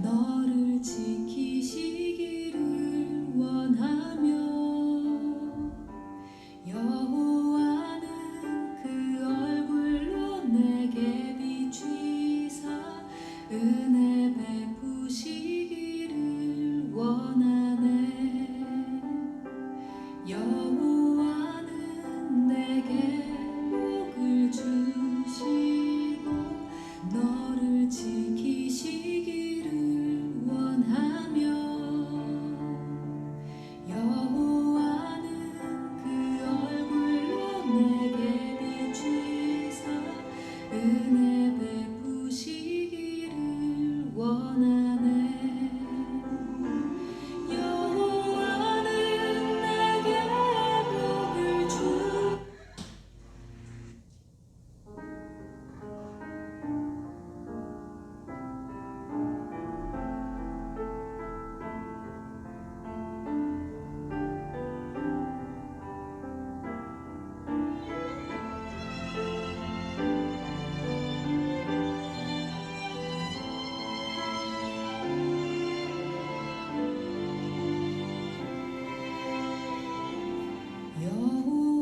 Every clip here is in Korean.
너를 지키시기를 원하며 여호와는 그 얼굴로 내게 비추이사 은혜 베푸시기를 원하네. 여호와는 내게 복을 주시고 너를 지키시기를 원하며 여호와는 그 얼굴로 내게 비추이사 은혜 베푸시기를 원하네. 여호와는 내게 복을 주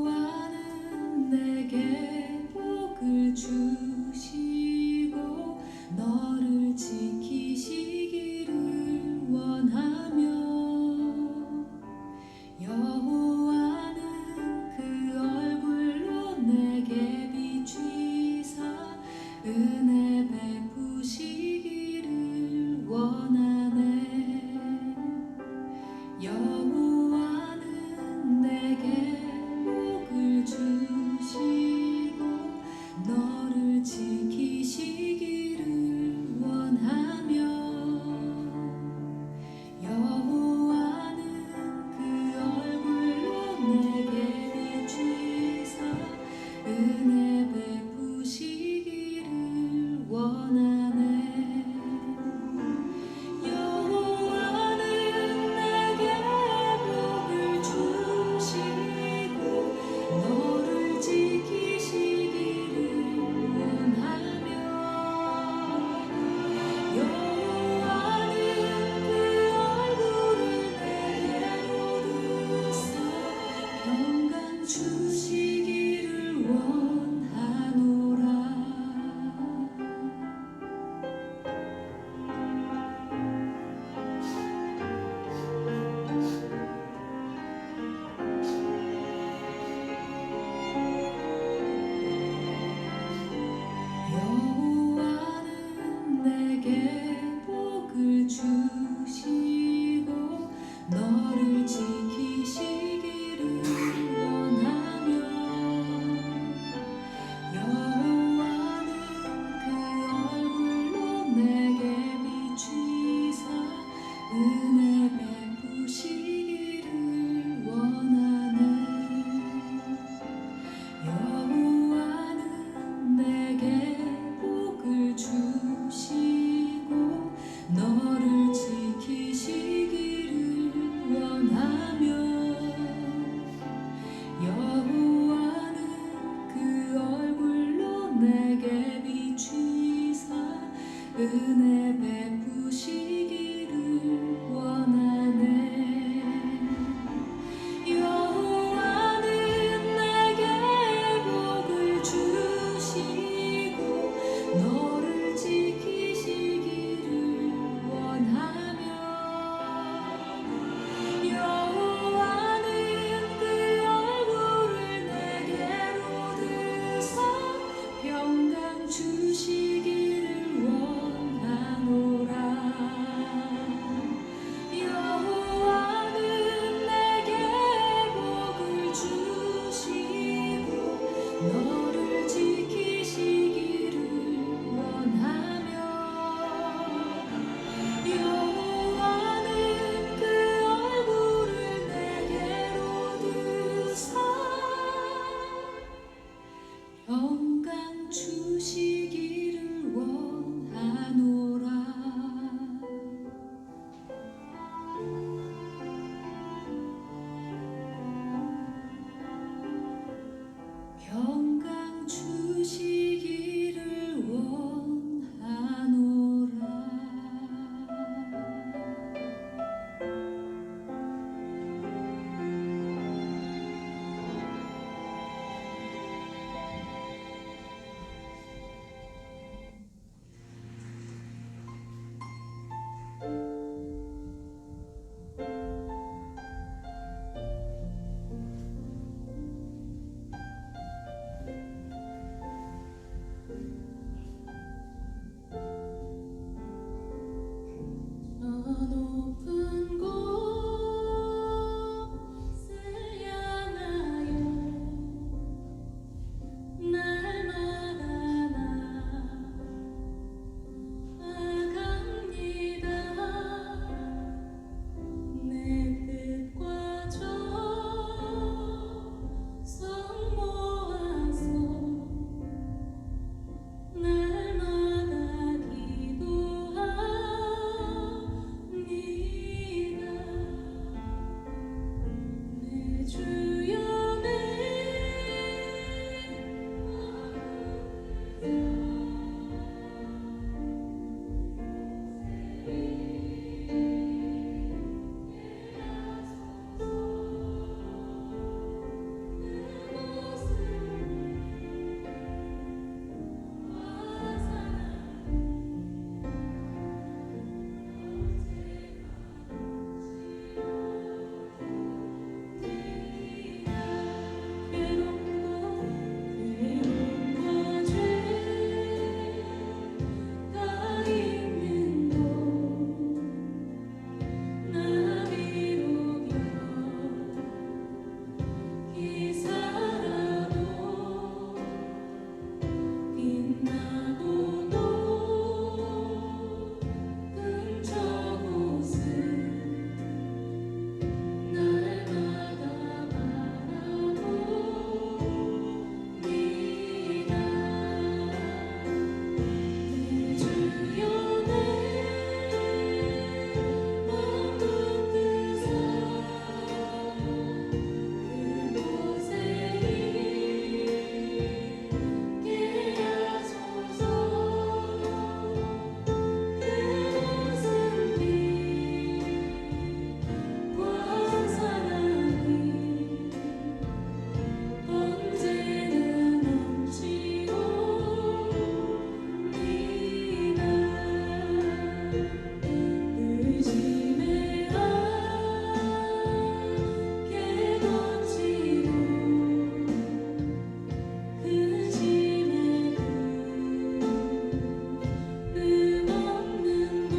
여호와는 내게 복을 주시고 너를 지키시기를 원하며 여호와는 그 얼굴로 내게 비추이사 은혜 베푸시기를 원하네. 여호와는 내게 복을 주시고 너를 지키시기를 원하며 여호와는 그 얼굴로 내게 비추이사 은혜 베푸시기를 원하네. 여호와는 내게 복을 주시고 너를 지키시기를 원하며 여호와는 그 얼굴을 내게로 드사 평강 주시기를 원하노라. 여호와는 내게 복을 주시고 너를 지키시기를 원하며 여호와는 그 얼굴로 내게 비추이사 은혜 베푸시기를 원하네. 여호와는 내게 복을 주시고 너를 지키시기를 원하며 여호와는 그 얼굴로 내게 비추이사 은혜 베푸시기를 원하네. 여호와는 내게 복을 주시고 너를 지키시기를 원하며 여호와는 그 얼굴을 내게로 드사 평강 주시기를 원하노라. 그 짐에 함께 던지고 그 짐에 없는 곳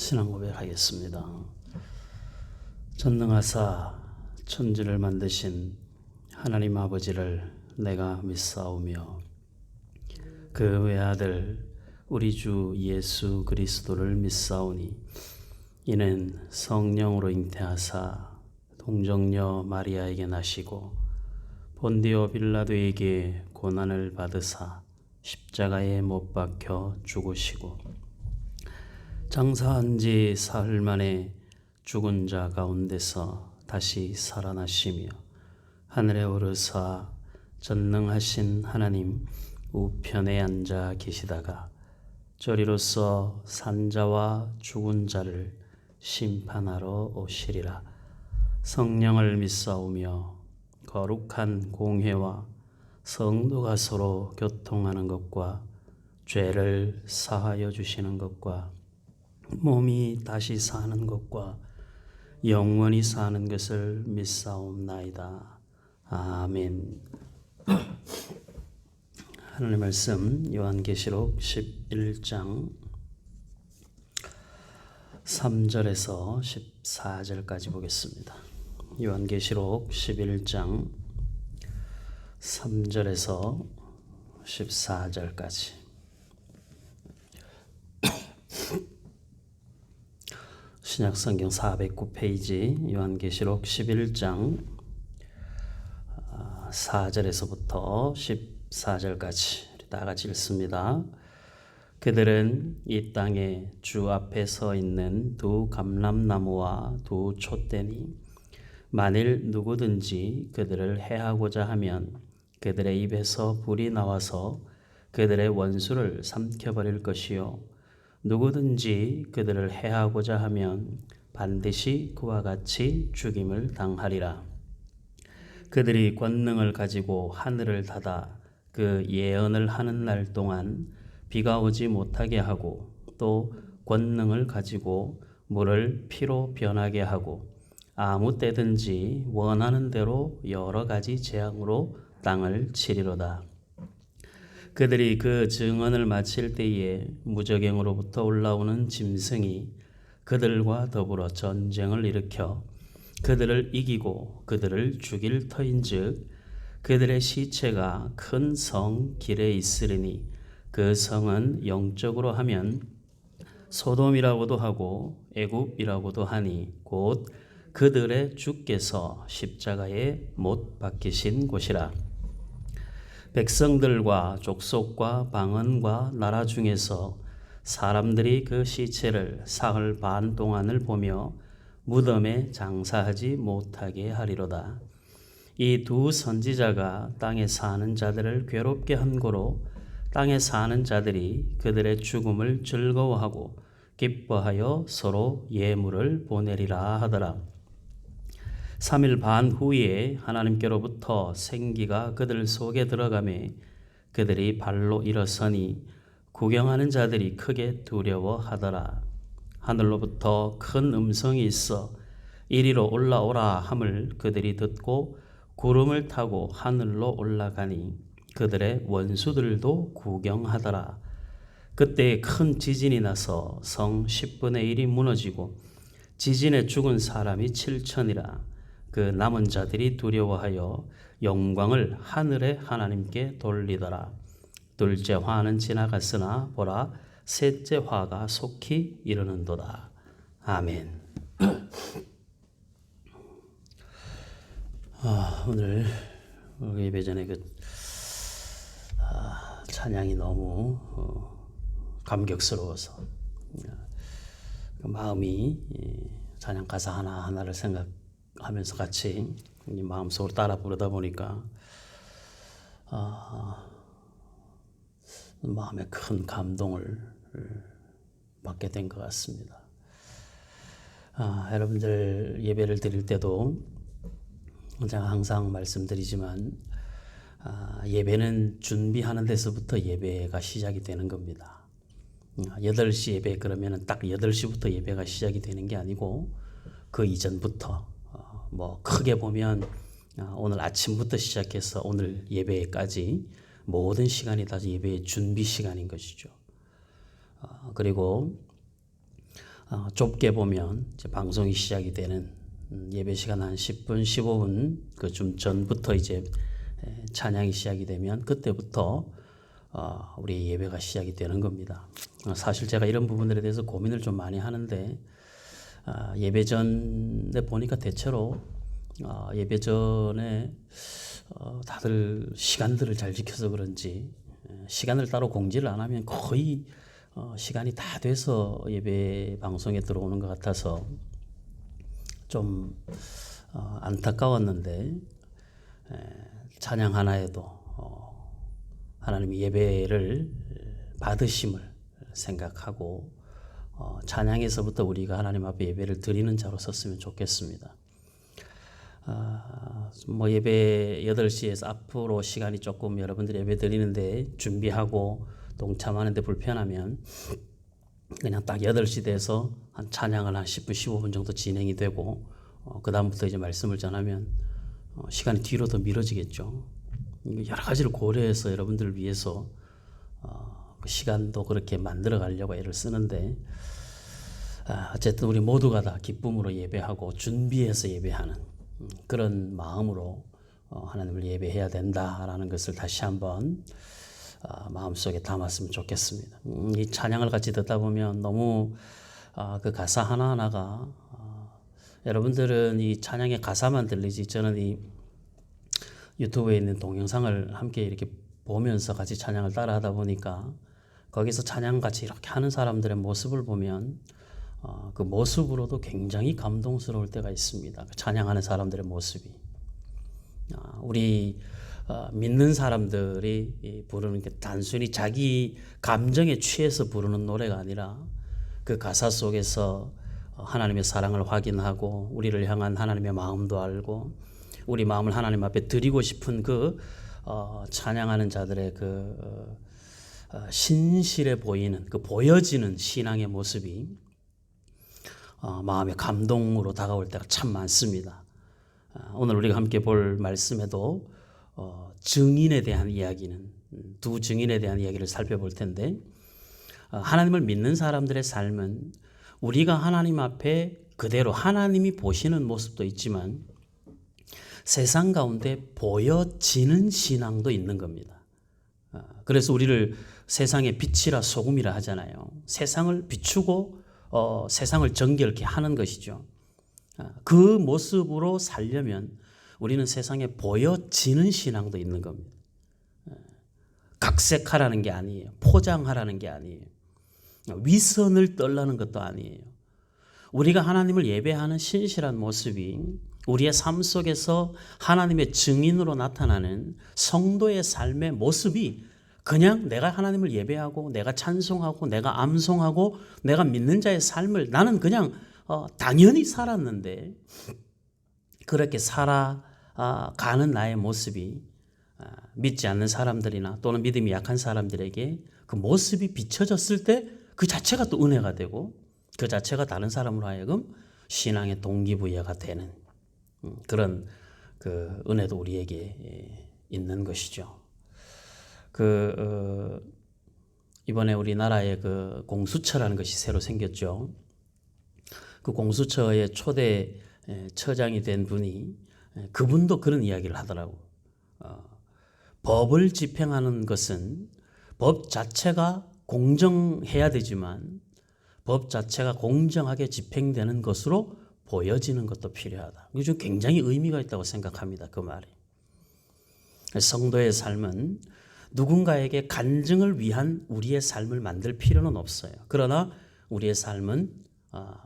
신앙 고백하겠습니다. 전능하사 천지를 만드신 하나님 아버지를 내가 믿사오며 그 외아들 우리 주 예수 그리스도를 믿사오니 이는 성령으로 잉태하사 동정녀 마리아에게 나시고 본디오 빌라도에게 고난을 받으사 십자가에 못 박혀 죽으시고 장사한 지 사흘 만에 죽은 자 가운데서 다시 살아나시며 하늘에 오르사 전능하신 하나님 우편에 앉아 계시다가 저리로서 산자와 죽은 자를 심판하러 오시리라. 성령을 믿사오며 거룩한 공회와 성도가 서로 교통하는 것과 죄를 사하여 주시는 것과 몸이 다시 사는 것과 영원히 사는 것을 믿사옵나이다. 아멘. 하나님의 말씀 요한계시록 11장 3절에서 14절까지 보겠습니다. 요한계시록 11장 3절에서 14절까지 신약성경 409페이지 요한계시록 11장 4절에서부터 14절까지 다 같이 읽습니다. 그들은 이 땅에 주 앞에 서 있는 두 감람나무와 두 촛대니 만일 누구든지 그들을 해하고자 하면 그들의 입에서 불이 나와서 그들의 원수를 삼켜버릴 것이요 누구든지 그들을 해하고자 하면 반드시 그와 같이 죽임을 당하리라. 그들이 권능을 가지고 하늘을 닫아 그 예언을 하는 날 동안 비가 오지 못하게 하고 또 권능을 가지고 물을 피로 변하게 하고 아무 때든지 원하는 대로 여러 가지 재앙으로 땅을 치리로다. 그들이 그 증언을 마칠 때에 무저갱으로부터 올라오는 짐승이 그들과 더불어 전쟁을 일으켜 그들을 이기고 그들을 죽일 터인즉 그들의 시체가 큰 성 길에 있으리니 그 성은 영적으로 하면 소돔이라고도 하고 애굽이라고도 하니 곧 그들의 주께서 십자가에 못 박히신 곳이라. 백성들과 족속과 방언과 나라 중에서 사람들이 그 시체를 사흘 반 동안을 보며 무덤에 장사하지 못하게 하리로다. 이 두 선지자가 땅에 사는 자들을 괴롭게 한 고로 땅에 사는 자들이 그들의 죽음을 즐거워하고 기뻐하여 서로 예물을 보내리라 하더라. 3일 반 후에 하나님께로부터 생기가 그들 속에 들어가매 그들이 발로 일어서니 구경하는 자들이 크게 두려워하더라. 하늘로부터 큰 음성이 있어 이리로 올라오라 함을 그들이 듣고 구름을 타고 하늘로 올라가니 그들의 원수들도 구경하더라. 그때 큰 지진이 나서 성 10분의 1이 무너지고 지진에 죽은 사람이 7천이라. 그 남은 자들이 두려워하여 영광을 하늘의 하나님께 돌리더라. 둘째 화는 지나갔으나 보라 셋째 화가 속히 이르는도다. 아멘. 오늘 예배 전에 찬양이 너무 감격스러워서 마음이 찬양 가사 하나하나를 생각하면서 같이 마음속으로 따라 부르다 보니까 마음에 큰 감동을 받게 된 것 같습니다. 여러분들 예배를 드릴 때도 제가 항상 말씀드리지만 예배는 준비하는 데서부터 예배가 시작이 되는 겁니다. 8시 예배 그러면 딱 8시부터 예배가 시작이 되는 게 아니고 그 이전부터 뭐 크게 보면 오늘 아침부터 시작해서 오늘 예배까지 모든 시간이 다 예배의 준비 시간인 것이죠. 그리고 좁게 보면 이제 방송이 시작이 되는 예배 시간 한 10분, 15분 그 좀 전부터 이제 찬양이 시작이 되면 그때부터 우리 예배가 시작이 되는 겁니다. 사실 제가 이런 부분들에 대해서 고민을 좀 많이 하는데 예배 전에 보니까 대체로 예배 전에 다들 시간들을 잘 지켜서 그런지 시간을 따로 공지를 안 하면 거의 시간이 다 돼서 예배 방송에 들어오는 것 같아서 좀 안타까웠는데 찬양 하나에도 하나님이 예배를 받으심을 생각하고 찬양에서부터 우리가 하나님 앞에 예배를 드리는 자로 섰으면 좋겠습니다. 뭐 예배 8시에서 앞으로 시간이 조금 여러분들이 예배 드리는데 준비하고 동참하는데 불편하면 그냥 딱 8시 돼서 한 찬양을 한 10분 15분 정도 진행이 되고 그 다음부터 이제 말씀을 전하면 시간이 뒤로 더 미뤄지겠죠. 여러 가지를 고려해서 여러분들을 위해서 그 시간도 그렇게 만들어 가려고 애를 쓰는데 어쨌든 우리 모두가 다 기쁨으로 예배하고 준비해서 예배하는 그런 마음으로 하나님을 예배해야 된다라는 것을 다시 한번 마음속에 담았으면 좋겠습니다. 이 찬양을 같이 듣다 보면 너무 그 가사 하나하나가 여러분들은 이 찬양의 가사만 들리지 저는 이 유튜브에 있는 동영상을 함께 이렇게 보면서 같이 찬양을 따라 하다 보니까 거기서 찬양같이 이렇게 하는 사람들의 모습을 보면 그 모습으로도 굉장히 감동스러울 때가 있습니다. 찬양하는 사람들의 모습이 우리 믿는 사람들이 부르는 게 단순히 자기 감정에 취해서 부르는 노래가 아니라 그 가사 속에서 하나님의 사랑을 확인하고 우리를 향한 하나님의 마음도 알고 우리 마음을 하나님 앞에 드리고 싶은 그 찬양하는 자들의 그 신실해 보이는 그 보여지는 신앙의 모습이 마음의 감동으로 다가올 때가 참 많습니다. 오늘 우리가 함께 볼 말씀에도 증인에 대한 이야기는 두 증인에 대한 이야기를 살펴볼 텐데 하나님을 믿는 사람들의 삶은 우리가 하나님 앞에 그대로 하나님이 보시는 모습도 있지만 세상 가운데 보여지는 신앙도 있는 겁니다. 그래서 우리를 세상의 빛이라 소금이라 하잖아요. 세상을 비추고 세상을 정결케 하는 것이죠. 그 모습으로 살려면 우리는 세상에 보여지는 신앙도 있는 겁니다. 각색하라는 게 아니에요. 포장하라는 게 아니에요. 위선을 떨라는 것도 아니에요. 우리가 하나님을 예배하는 신실한 모습이 우리의 삶 속에서 하나님의 증인으로 나타나는 성도의 삶의 모습이 그냥 내가 하나님을 예배하고 내가 찬송하고 내가 암송하고 내가 믿는 자의 삶을 나는 그냥 당연히 살았는데 그렇게 살아가는 나의 모습이 믿지 않는 사람들이나 또는 믿음이 약한 사람들에게 그 모습이 비춰졌을 때 그 자체가 또 은혜가 되고 그 자체가 다른 사람으로 하여금 신앙의 동기부여가 되는 그런 그 은혜도 우리에게 있는 것이죠. 이번에 우리나라에 그 공수처라는 것이 새로 생겼죠. 그 공수처의 초대 처장이 된 분이 그분도 그런 이야기를 하더라고. 법을 집행하는 것은 법 자체가 공정해야 되지만 법 자체가 공정하게 집행되는 것으로 보여지는 것도 필요하다. 이게 좀 굉장히 의미가 있다고 생각합니다. 그 말이. 성도의 삶은 누군가에게 간증을 위한 우리의 삶을 만들 필요는 없어요. 그러나 우리의 삶은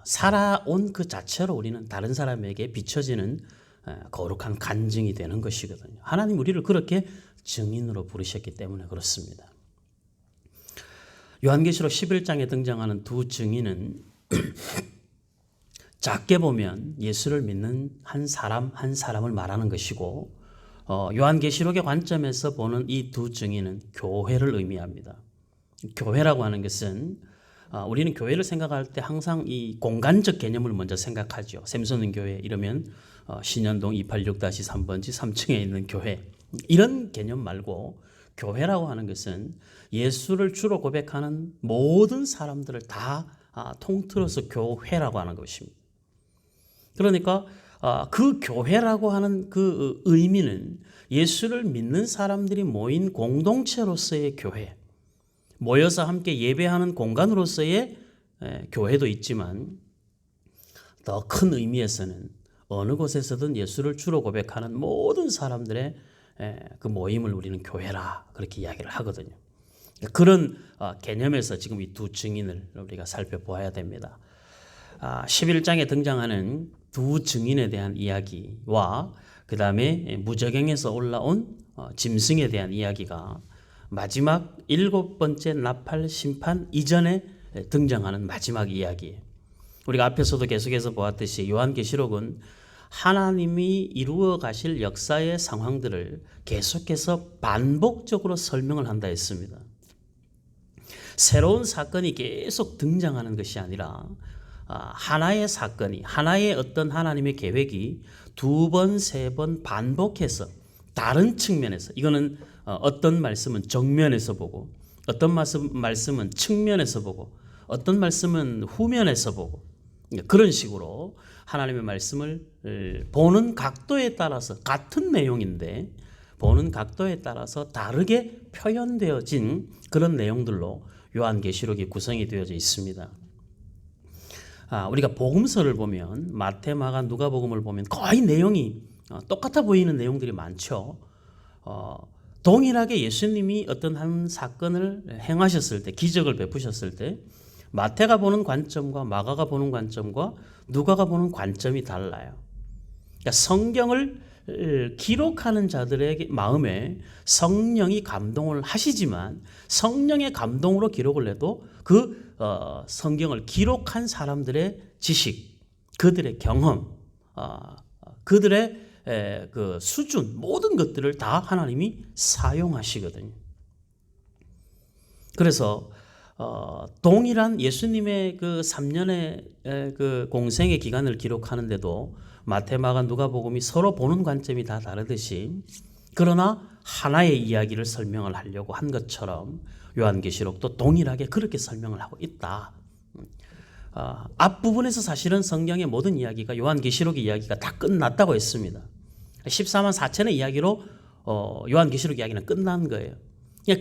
살아온 그 자체로 우리는 다른 사람에게 비춰지는 거룩한 간증이 되는 것이거든요. 하나님 우리를 그렇게 증인으로 부르셨기 때문에 그렇습니다. 요한계시록 11장에 등장하는 두 증인은 작게 보면 예수를 믿는 한 사람을 말하는 것이고 요한계시록의 관점에서 보는 이 두 증인은 교회를 의미합니다. 교회라고 하는 것은 우리는 교회를 생각할 때 항상 이 공간적 개념을 먼저 생각하죠. 샘소는 교회 이러면 신현동 286-3번지 3층에 있는 교회 이런 개념 말고 교회라고 하는 것은 예수를 주로 고백하는 모든 사람들을 다 통틀어서 교회라고 하는 것입니다. 그러니까 그 교회라고 하는 그 의미는 예수를 믿는 사람들이 모인 공동체로서의 교회, 모여서 함께 예배하는 공간으로서의 교회도 있지만 더 큰 의미에서는 어느 곳에서든 예수를 주로 고백하는 모든 사람들의 그 모임을 우리는 교회라 그렇게 이야기를 하거든요. 그런 개념에서 지금 이 두 증인을 우리가 살펴보아야 됩니다. 11장에 등장하는 두 증인에 대한 이야기와 그 다음에 무저갱에서 올라온 짐승에 대한 이야기가 마지막 7번째 나팔 심판 이전에 등장하는 마지막 이야기예요. 우리가 앞에서도 계속해서 보았듯이 요한계시록은 하나님이 이루어 가실 역사의 상황들을 계속해서 반복적으로 설명을 한다 했습니다. 새로운 사건이 계속 등장하는 것이 아니라 하나의 사건이, 하나의 어떤 하나님의 계획이 두 번, 세 번 반복해서 다른 측면에서, 이거는 어떤 말씀은 정면에서 보고, 어떤 말씀은 측면에서 보고, 어떤 말씀은 후면에서 보고, 그런 식으로 하나님의 말씀을 보는 각도에 따라서 같은 내용인데 보는 각도에 따라서 다르게 표현되어진 그런 내용들로 요한계시록이 구성이 되어져 있습니다. 우리가 복음서를 보면 마태, 마가, 누가복음을 보면 거의 내용이 똑같아 보이는 내용들이 많죠. 동일하게 예수님이 어떤 한 사건을 행하셨을 때, 기적을 베푸셨을 때 마태가 보는 관점과 마가가 보는 관점과 누가가 보는 관점이 달라요. 그러니까 성경을 기록하는 자들의 마음에 성령이 감동을 하시지만 성령의 감동으로 기록을 해도 그 성경을 기록한 사람들의 지식, 그들의 경험, 그들의 그 수준, 모든 것들을 다 하나님이 사용하시거든요. 그래서 동일한 예수님의 그 3년의 그 공생의 기간을 기록하는데도 마태, 마가, 누가복음이 서로 보는 관점이 다 다르듯이, 그러나 하나의 이야기를 설명을 하려고 한 것처럼 요한계시록도 동일하게 그렇게 설명을 하고 있다. 앞부분에서 사실은 성경의 모든 이야기가, 요한계시록의 이야기가 다 끝났다고 했습니다. 14만 4천의 이야기로 요한계시록 이야기는 끝난 거예요.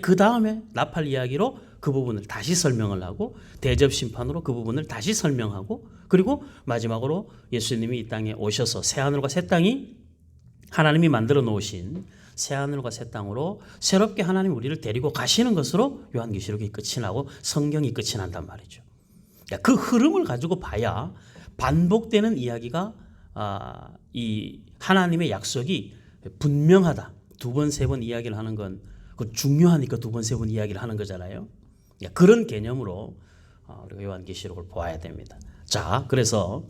그 다음에 나팔 이야기로 그 부분을 다시 설명을 하고, 대접 심판으로 그 부분을 다시 설명하고, 그리고 마지막으로 예수님이 이 땅에 오셔서 새하늘과 새 땅이 하나님이 만들어 놓으신 새하늘과 새 땅으로 새롭게 하나님 우리를 데리고 가시는 것으로 요한계시록이 끝이 나고 성경이 끝이 난단 말이죠. 그 흐름을 가지고 봐야 반복되는 이야기가 이 하나님의 약속이 분명하다. 두 번, 세 번 이야기를 하는 건 그 중요하니까 두 번, 세 번 이야기를 하는 거잖아요. 그런 개념으로 우리가 요한계시록을 보아야 됩니다. 자, 그래서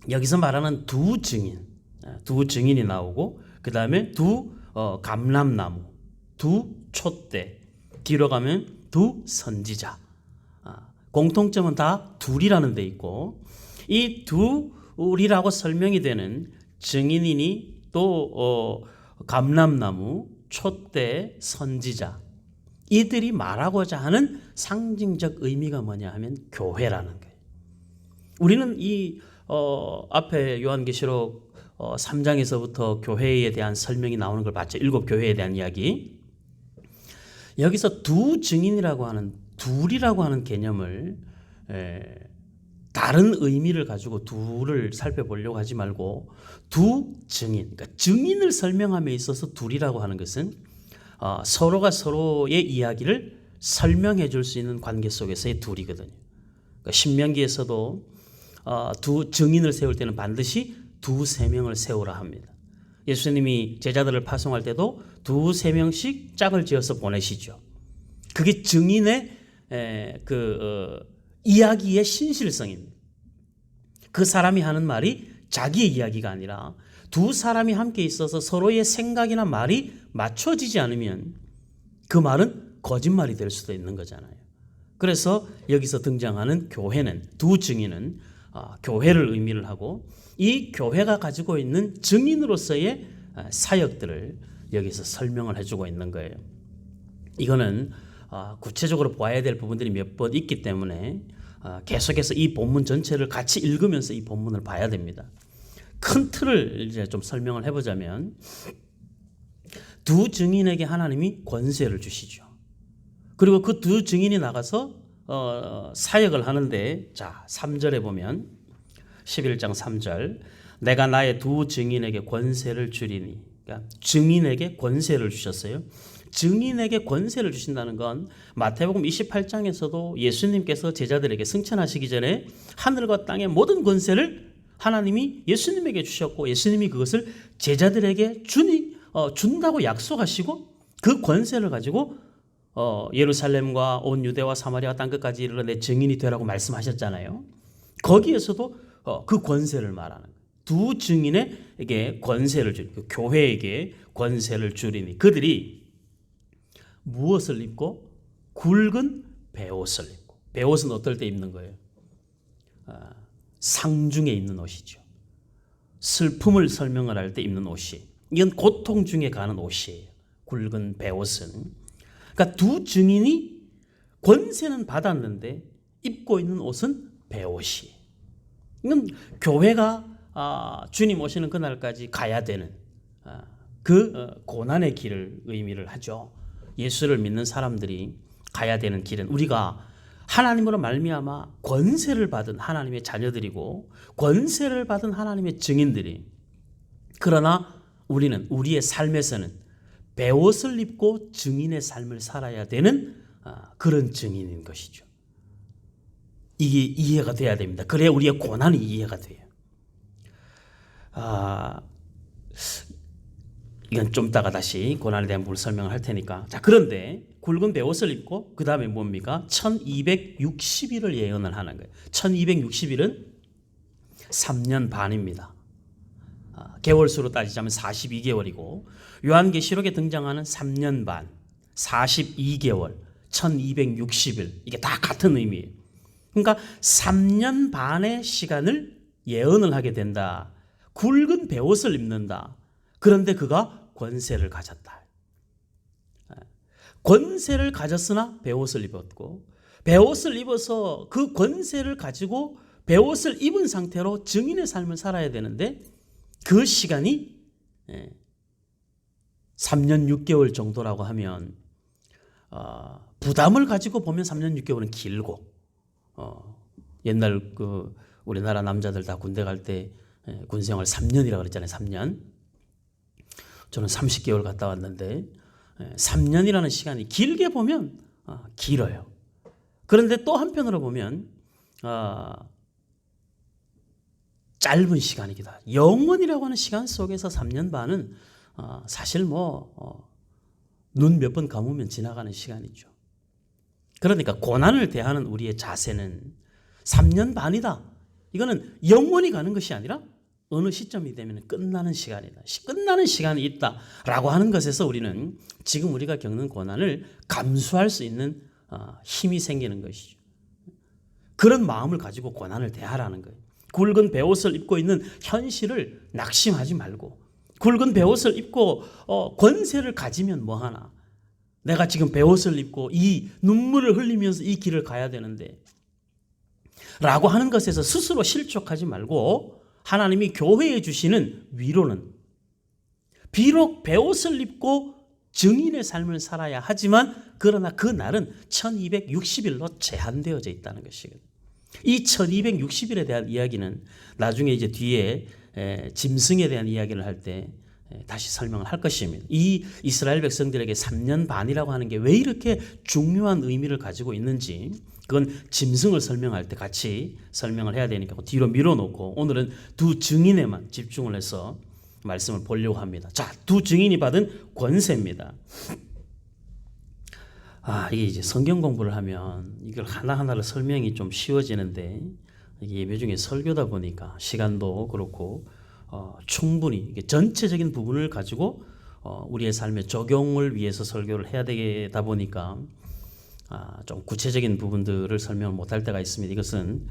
여기서 말하는 두 증인이 나오고, 그 다음에 두 감람나무, 두 촛대, 뒤로 가면 두 선지자. 공통점은 다 둘이라는 데 있고, 이 둘이라고 설명이 되는 증인이니 또 감람나무, 촛대, 선지자, 이들이 말하고자 하는 상징적 의미가 뭐냐 하면 교회라는 거예요. 우리는 이 앞에 요한계시록 3장에서부터 교회에 대한 설명이 나오는 걸 봤죠. 7 교회에 대한 이야기. 여기서 두 증인이라고 하는, 둘이라고 하는 개념을 다른 의미를 가지고 둘을 살펴보려고 하지 말고 두 증인, 그러니까 증인을 설명함에 있어서 둘이라고 하는 것은 서로가 서로의 이야기를 설명해 줄 수 있는 관계 속에서의 둘이거든요. 그러니까 신명기에서도 두 증인을 세울 때는 반드시 두세 명을 세우라 합니다. 예수님이 제자들을 파송할 때도 두세 명씩 짝을 지어서 보내시죠. 그게 증인의 이야기의 신실성입니다. 그 사람이 하는 말이 자기의 이야기가 아니라 두 사람이 함께 있어서 서로의 생각이나 말이 맞춰지지 않으면 그 말은 거짓말이 될 수도 있는 거잖아요. 그래서 여기서 등장하는 교회는, 두 증인은 교회를 의미를 하고, 이 교회가 가지고 있는 증인으로서의 사역들을 여기서 설명을 해주고 있는 거예요. 이거는 구체적으로 보아야 될 부분들이 몇 번 있기 때문에 계속해서 이 본문 전체를 같이 읽으면서 이 본문을 봐야 됩니다. 큰 틀을 이제 좀 설명을 해보자면 두 증인에게 하나님이 권세를 주시죠. 그리고 그 두 증인이 나가서 사역을 하는데, 자 3절에 보면 11장 3절, 내가 나의 두 증인에게 권세를 주리니, 그러니까 증인에게 권세를 주셨어요. 증인에게 권세를 주신다는 건 마태복음 28장에서도 예수님께서 제자들에게 승천하시기 전에 하늘과 땅의 모든 권세를 하나님이 예수님에게 주셨고, 예수님이 그것을 제자들에게 준다고 약속하시고, 그 권세를 가지고 예루살렘과 온 유대와 사마리아 땅끝까지 이르러 내 증인이 되라고 말씀하셨잖아요. 거기에서도 그 권세를 말하는 거예요. 두 증인에게 권세를 주니, 그 교회에게 권세를 주리니 그들이 무엇을 입고? 굵은 베옷을 입고. 베옷은 어떨 때 입는 거예요? 상중에 입는 옷이죠. 슬픔을 설명을 할 때 입는 옷이, 이건 고통 중에 가는 옷이에요. 굵은 베옷은. 그러니까 두 증인이 권세는 받았는데 입고 있는 옷은 베옷이. 이건 교회가 주님 오시는 그날까지 가야 되는 그 고난의 길을 의미를 하죠. 예수를 믿는 사람들이 가야 되는 길은, 우리가 하나님으로 말미암아 권세를 받은 하나님의 자녀들이고 권세를 받은 하나님의 증인들이, 그러나 우리는 우리의 삶에서는 베옷을 입고 증인의 삶을 살아야 되는 그런 증인인 것이죠. 이게 이해가 돼야 됩니다. 그래야 우리의 고난이 이해가 돼요. 이건 좀 이따가 다시 고난에 대한 부분을 설명을 할 테니까. 자, 그런데 굵은 베옷을 입고 그 다음에 뭡니까? 1260일을 예언을 하는 거예요. 1260일은 3년 반입니다. 개월수로 따지자면 42개월이고 요한계시록에 등장하는 3년 반, 42개월, 1260일, 이게 다 같은 의미예요. 그러니까 3년 반의 시간을 예언을 하게 된다. 굵은 베옷을 입는다. 그런데 그가 권세를 가졌다. 권세를 가졌으나 베옷을 입었고, 베옷을 입어서 그 권세를 가지고 베옷을 입은 상태로 증인의 삶을 살아야 되는데, 그 시간이 3년 6개월 정도라고 하면 부담을 가지고 보면 3년 6개월은 길고, 옛날 그 우리나라 남자들 다 군대 갈 때 군생활 3년이라고 그랬잖아요. 3년. 저는 30개월 갔다 왔는데 3년이라는 시간이 길게 보면 길어요. 그런데 또 한편으로 보면 짧은 시간이기도 하죠. 영원이라고 하는 시간 속에서 3년 반은 사실 눈 몇 번 감으면 지나가는 시간이죠. 그러니까 고난을 대하는 우리의 자세는 3년 반이다. 이거는 영원히 가는 것이 아니라 어느 시점이 되면 끝나는 시간이다. 끝나는 시간이 있다라고 하는 것에서 우리는 지금 우리가 겪는 고난을 감수할 수 있는 힘이 생기는 것이죠. 그런 마음을 가지고 고난을 대하라는 거예요. 굵은 베옷을 입고 있는 현실을 낙심하지 말고, 굵은 베옷을 입고 권세를 가지면 뭐하나. 내가 지금 베옷을 입고 이 눈물을 흘리면서 이 길을 가야 되는데 라고 하는 것에서 스스로 실족하지 말고, 하나님이 교회에 주시는 위로는 비록 베옷을 입고 증인의 삶을 살아야 하지만, 그러나 그 날은 1260일로 제한되어져 있다는 것이거든요. 이 1260일에 대한 이야기는 나중에 이제 뒤에 짐승에 대한 이야기를 할 때 다시 설명을 할 것입니다. 이 이스라엘 백성들에게 3년 반이라고 하는 게 왜 이렇게 중요한 의미를 가지고 있는지, 그건 짐승을 설명할 때 같이 설명을 해야 되니까 뒤로 밀어놓고 오늘은 두 증인에만 집중을 해서 말씀을 보려고 합니다. 자, 두 증인이 받은 권세입니다. 이게 이제 성경 공부를 하면 이걸 하나하나를 설명이 좀 쉬워지는데, 이게 예배 중에 설교다 보니까 시간도 그렇고 충분히 전체적인 부분을 가지고 우리의 삶에 적용을 위해서 설교를 해야 되다 보니까 좀 구체적인 부분들을 설명을 못할 때가 있습니다. 이것은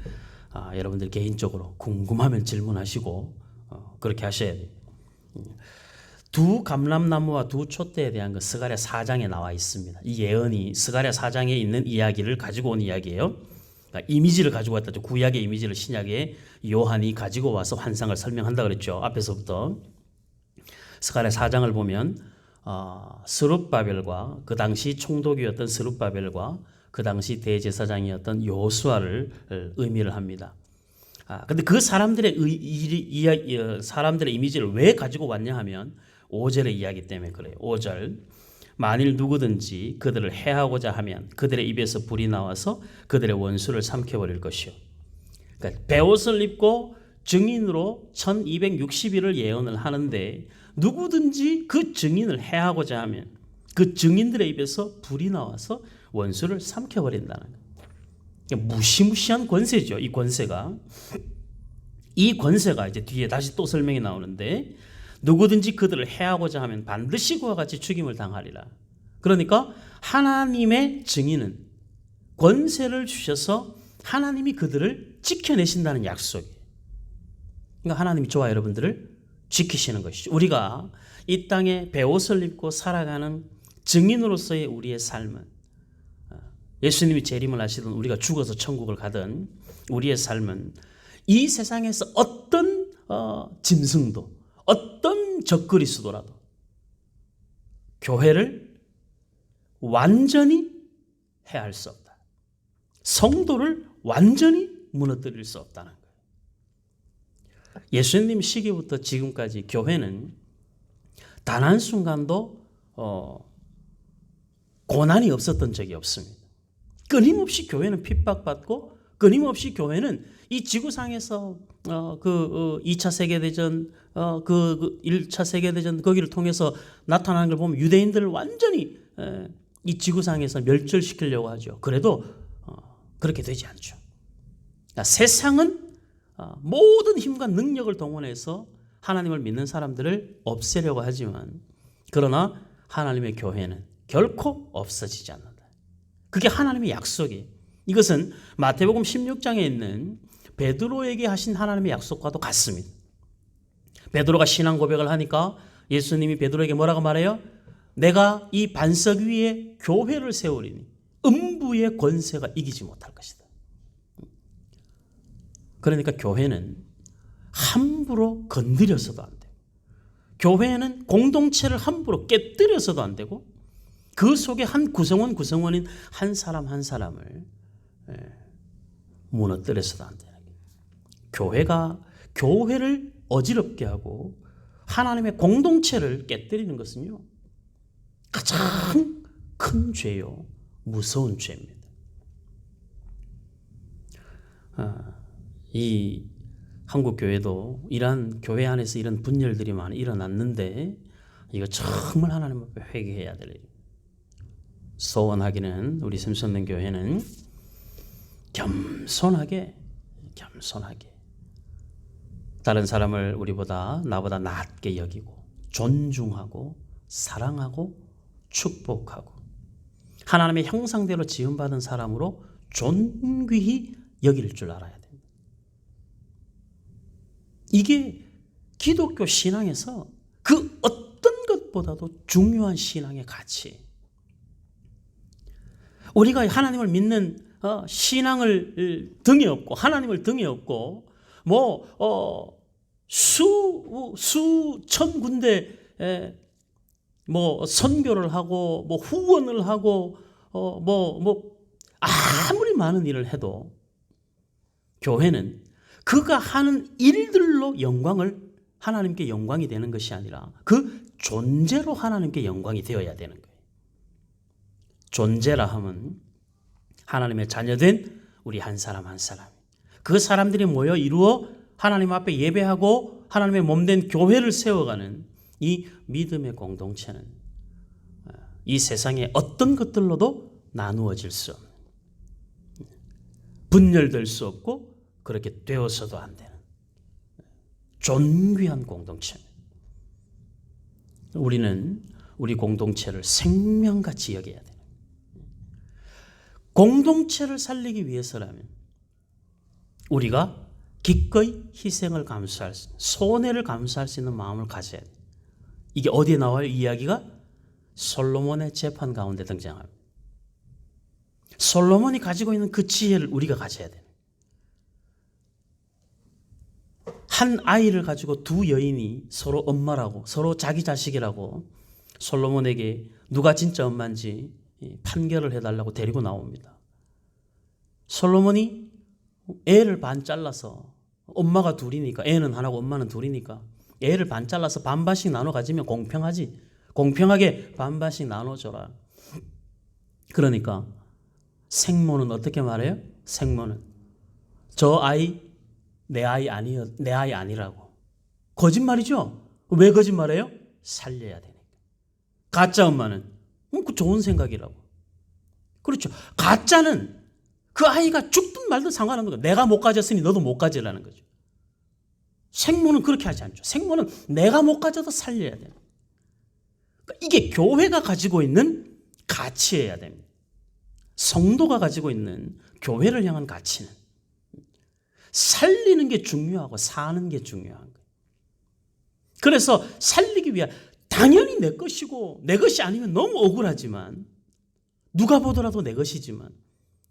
여러분들 개인적으로 궁금하면 질문하시고 그렇게 하셔야 돼요. 두 감람나무와 두 촛대에 대한 그 스가랴 4장에 나와 있습니다. 이 예언이 스가랴 4장에 있는 이야기를 가지고 온 이야기예요. 그러니까 이미지를 가지고 왔다죠. 구약의 이미지를 신약에 요한이 가지고 와서 환상을 설명한다 그랬죠. 앞에서부터. 스가랴 4장을 보면 스룹바벨과 그 당시 총독이었던 스룹바벨과 그 당시 대제사장이었던 여호수아를 의미를 합니다. 근데 그 사람들의 사람들의 이미지를 왜 가지고 왔냐 하면 5절의 이야기 때문에 그래요. 5절. 만일 누구든지 그들을 해하고자 하면 그들의 입에서 불이 나와서 그들의 원수를 삼켜버릴 것이요. 그러니까 베옷을 입고 증인으로 1260일을 예언을 하는데 누구든지 그 증인을 해하고자 하면 그 증인들의 입에서 불이 나와서 원수를 삼켜버린다는 거예요. 무시무시한 권세죠. 이 권세가 이제 뒤에 다시 또 설명이 나오는데 누구든지 그들을 해하고자 하면 반드시 그와 같이 죽임을 당하리라. 그러니까 하나님의 증인은 권세를 주셔서 하나님이 그들을 지켜내신다는 약속이에요. 그러니까 하나님이 저와 여러분들을 지키시는 것이죠. 우리가 이 땅에 베옷을 입고 살아가는 증인으로서의 우리의 삶은 예수님이 재림을 하시든 우리가 죽어서 천국을 가든 우리의 삶은 이 세상에서 어떤 짐승도 어떤 적그리스도라도 교회를 완전히 해할 수 없다. 성도를 완전히 무너뜨릴 수 없다는 거예요. 예수님 시기부터 지금까지 교회는 단 한순간도 고난이 없었던 적이 없습니다. 끊임없이 교회는 핍박받고 끊임없이 교회는 이 지구상에서 2차 세계대전, 1차 세계대전 거기를 통해서 나타나는 걸 보면 유대인들을 완전히 이 지구상에서 멸절시키려고 하죠. 그래도 그렇게 되지 않죠. 그러니까 세상은 모든 힘과 능력을 동원해서 하나님을 믿는 사람들을 없애려고 하지만 그러나 하나님의 교회는 결코 없어지지 않는다. 그게 하나님의 약속이에요. 이것은 마태복음 16장에 있는 베드로에게 하신 하나님의 약속과도 같습니다. 베드로가 신앙 고백을 하니까 예수님이 베드로에게 뭐라고 말해요? 내가 이 반석 위에 교회를 세우리니 음부의 권세가 이기지 못할 것이다. 그러니까 교회는 함부로 건드려서도 안 되고 교회는 공동체를 함부로 깨뜨려서도 안 되고 그 속에 한 구성원인 한 사람 한 사람을 무너뜨려서도 안 되는 거예요. 교회가 교회를 어지럽게 하고 하나님의 공동체를 깨뜨리는 것은요 가장 큰 죄요 무서운 죄입니다. 이 한국 교회도 이런 교회 안에서 이런 분열들이 많이 일어났는데 이거 정말 하나님 앞에 회개해야 될 일입니다. 소원하기는 우리 샘선된 교회는 겸손하게 다른 사람을 나보다 낮게 여기고 존중하고 사랑하고 축복하고 하나님의 형상대로 지음받은 사람으로 존귀히 여길 줄 알아야 됩니다. 이게 기독교 신앙에서 그 어떤 것보다도 중요한 신앙의 가치. 우리가 하나님을 믿는 신앙을 등에 업고 하나님을 등에 업고 수천 군데 선교를 하고 후원을 하고 아무리 많은 일을 해도 교회는 그가 하는 일들로 하나님께 영광이 되는 것이 아니라 그 존재로 하나님께 영광이 되어야 되는 거예요. 존재라 하면 하나님의 자녀된 우리 한 사람 한 사람 그 사람들이 모여 이루어 하나님 앞에 예배하고 하나님의 몸된 교회를 세워가는 이 믿음의 공동체는 이 세상의 어떤 것들로도 나누어질 수 없는 분열될 수 없고 그렇게 되어서도 안 되는 존귀한 공동체입니다. 우리는 우리 공동체를 생명같이 여겨야 돼요. 공동체를 살리기 위해서라면 우리가 기꺼이 희생을 감수할 수, 손해를 감수할 수 있는 마음을 가져야 돼요. 이게 어디에 나와요? 이 이야기가 솔로몬의 재판 가운데 등장합니다. 솔로몬이 가지고 있는 그 지혜를 우리가 가져야 돼요. 한 아이를 가지고 두 여인이 서로 엄마라고, 서로 자기 자식이라고 솔로몬에게 누가 진짜 엄마인지 판결을 해달라고 데리고 나옵니다. 솔로몬이 애를 반 잘라서, 엄마가 둘이니까, 애는 하나고 엄마는 둘이니까 애를 반 잘라서 반반씩 나눠 가지면 공평하지. 공평하게 반반씩 나눠줘라. 그러니까 생모는 어떻게 말해요? 생모는 저 아이 내 아이 아니라고. 거짓말이죠. 왜 거짓말해요? 살려야 되니까. 가짜 엄마는 그 좋은 생각이라고. 그렇죠. 가짜는 그 아이가 죽든 말든 상관없는 거예요. 내가 못 가졌으니 너도 못 가지라는 거죠. 생모는 그렇게 하지 않죠. 생모는 내가 못 가져도 살려야 돼요. 그러니까 이게 교회가 가지고 있는 가치여야 됩니다. 성도가 가지고 있는 교회를 향한 가치는 살리는 게 중요하고 사는 게 중요한 거예요. 그래서 살리기 위해 당연히 내 것이고 내 것이 아니면 너무 억울하지만 누가 보더라도 내 것이지만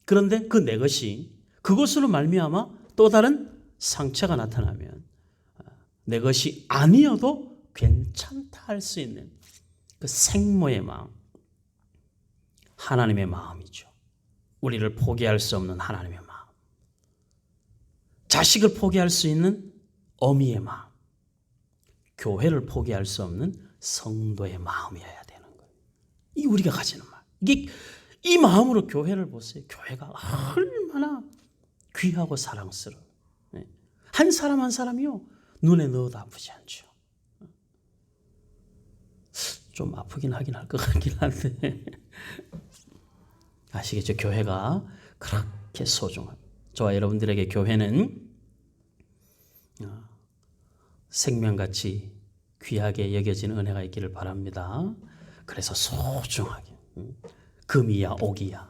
그런데 그 내 것이 그것으로 말미암아 또 다른 상처가 나타나면 내 것이 아니어도 괜찮다 할 수 있는 그 생모의 마음, 하나님의 마음이죠. 우리를 포기할 수 없는 하나님의 마음, 자식을 포기할 수 있는 어미의 마음, 교회를 포기할 수 없는 성도의 마음이어야 되는 거예요. 이 우리가 가지는 마음. 이 마음으로 교회를 보세요. 교회가 얼마나 귀하고 사랑스러워. 한 사람 한 사람이요 눈에 넣어도 아프지 않죠. 좀 아프긴 하긴 할 것 같긴 한데 아시겠죠? 교회가 그렇게 소중합니다. 저와 여러분들에게 교회는 생명같이 귀하게 여겨지는 은혜가 있기를 바랍니다. 그래서 소중하게 금이야 옥이야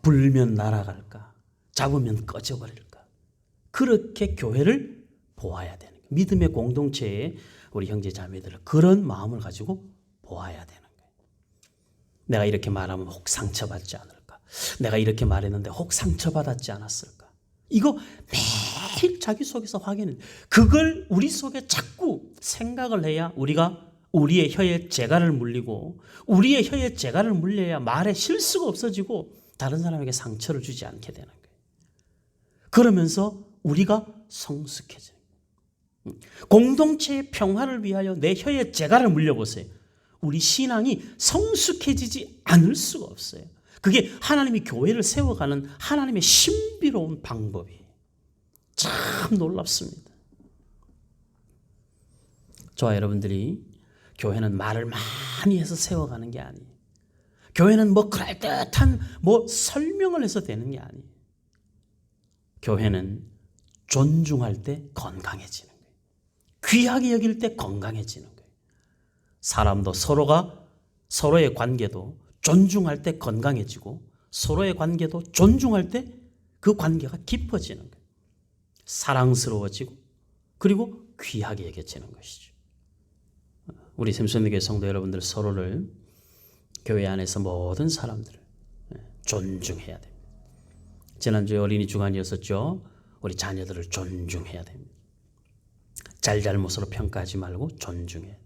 불면 날아갈까 잡으면 꺼져버릴까 그렇게 교회를 보아야 되는 거예요. 믿음의 공동체에 우리 형제 자매들을 그런 마음을 가지고 보아야 되는 거예요. 내가 이렇게 말하면 혹 상처받지 않을까? 내가 이렇게 말했는데 혹 상처받았지 않았을까? 이거 매일 자기 속에서 확인해. 그걸 우리 속에 자꾸 생각을 해야 우리가 우리의 혀에 재갈을 물리고 우리의 혀에 재갈을 물려야 말에 실수가 없어지고 다른 사람에게 상처를 주지 않게 되는 거예요. 그러면서 우리가 성숙해져요. 공동체의 평화를 위하여 내 혀에 재갈을 물려보세요. 우리 신앙이 성숙해지지 않을 수가 없어요. 그게 하나님이 교회를 세워가는 하나님의 신비로운 방법이에요. 참 놀랍습니다. 저와 여러분들이 교회는 말을 많이 해서 세워가는 게 아니에요. 교회는 뭐 그럴듯한 뭐 설명을 해서 되는 게 아니에요. 교회는 존중할 때 건강해지는 거예요. 귀하게 여길 때 건강해지는 거예요. 사람도 서로가 서로의 관계도 존중할 때 건강해지고 서로의 관계도 존중할 때 그 관계가 깊어지는 거예요. 사랑스러워지고 그리고 귀하게 여겨지는 것이죠. 우리 샘선교회 성도 여러분들 서로를 교회 안에서 모든 사람들을 존중해야 됩니다. 지난주에 어린이 주간이었었죠. 우리 자녀들을 존중해야 됩니다. 잘잘못으로 평가하지 말고 존중해.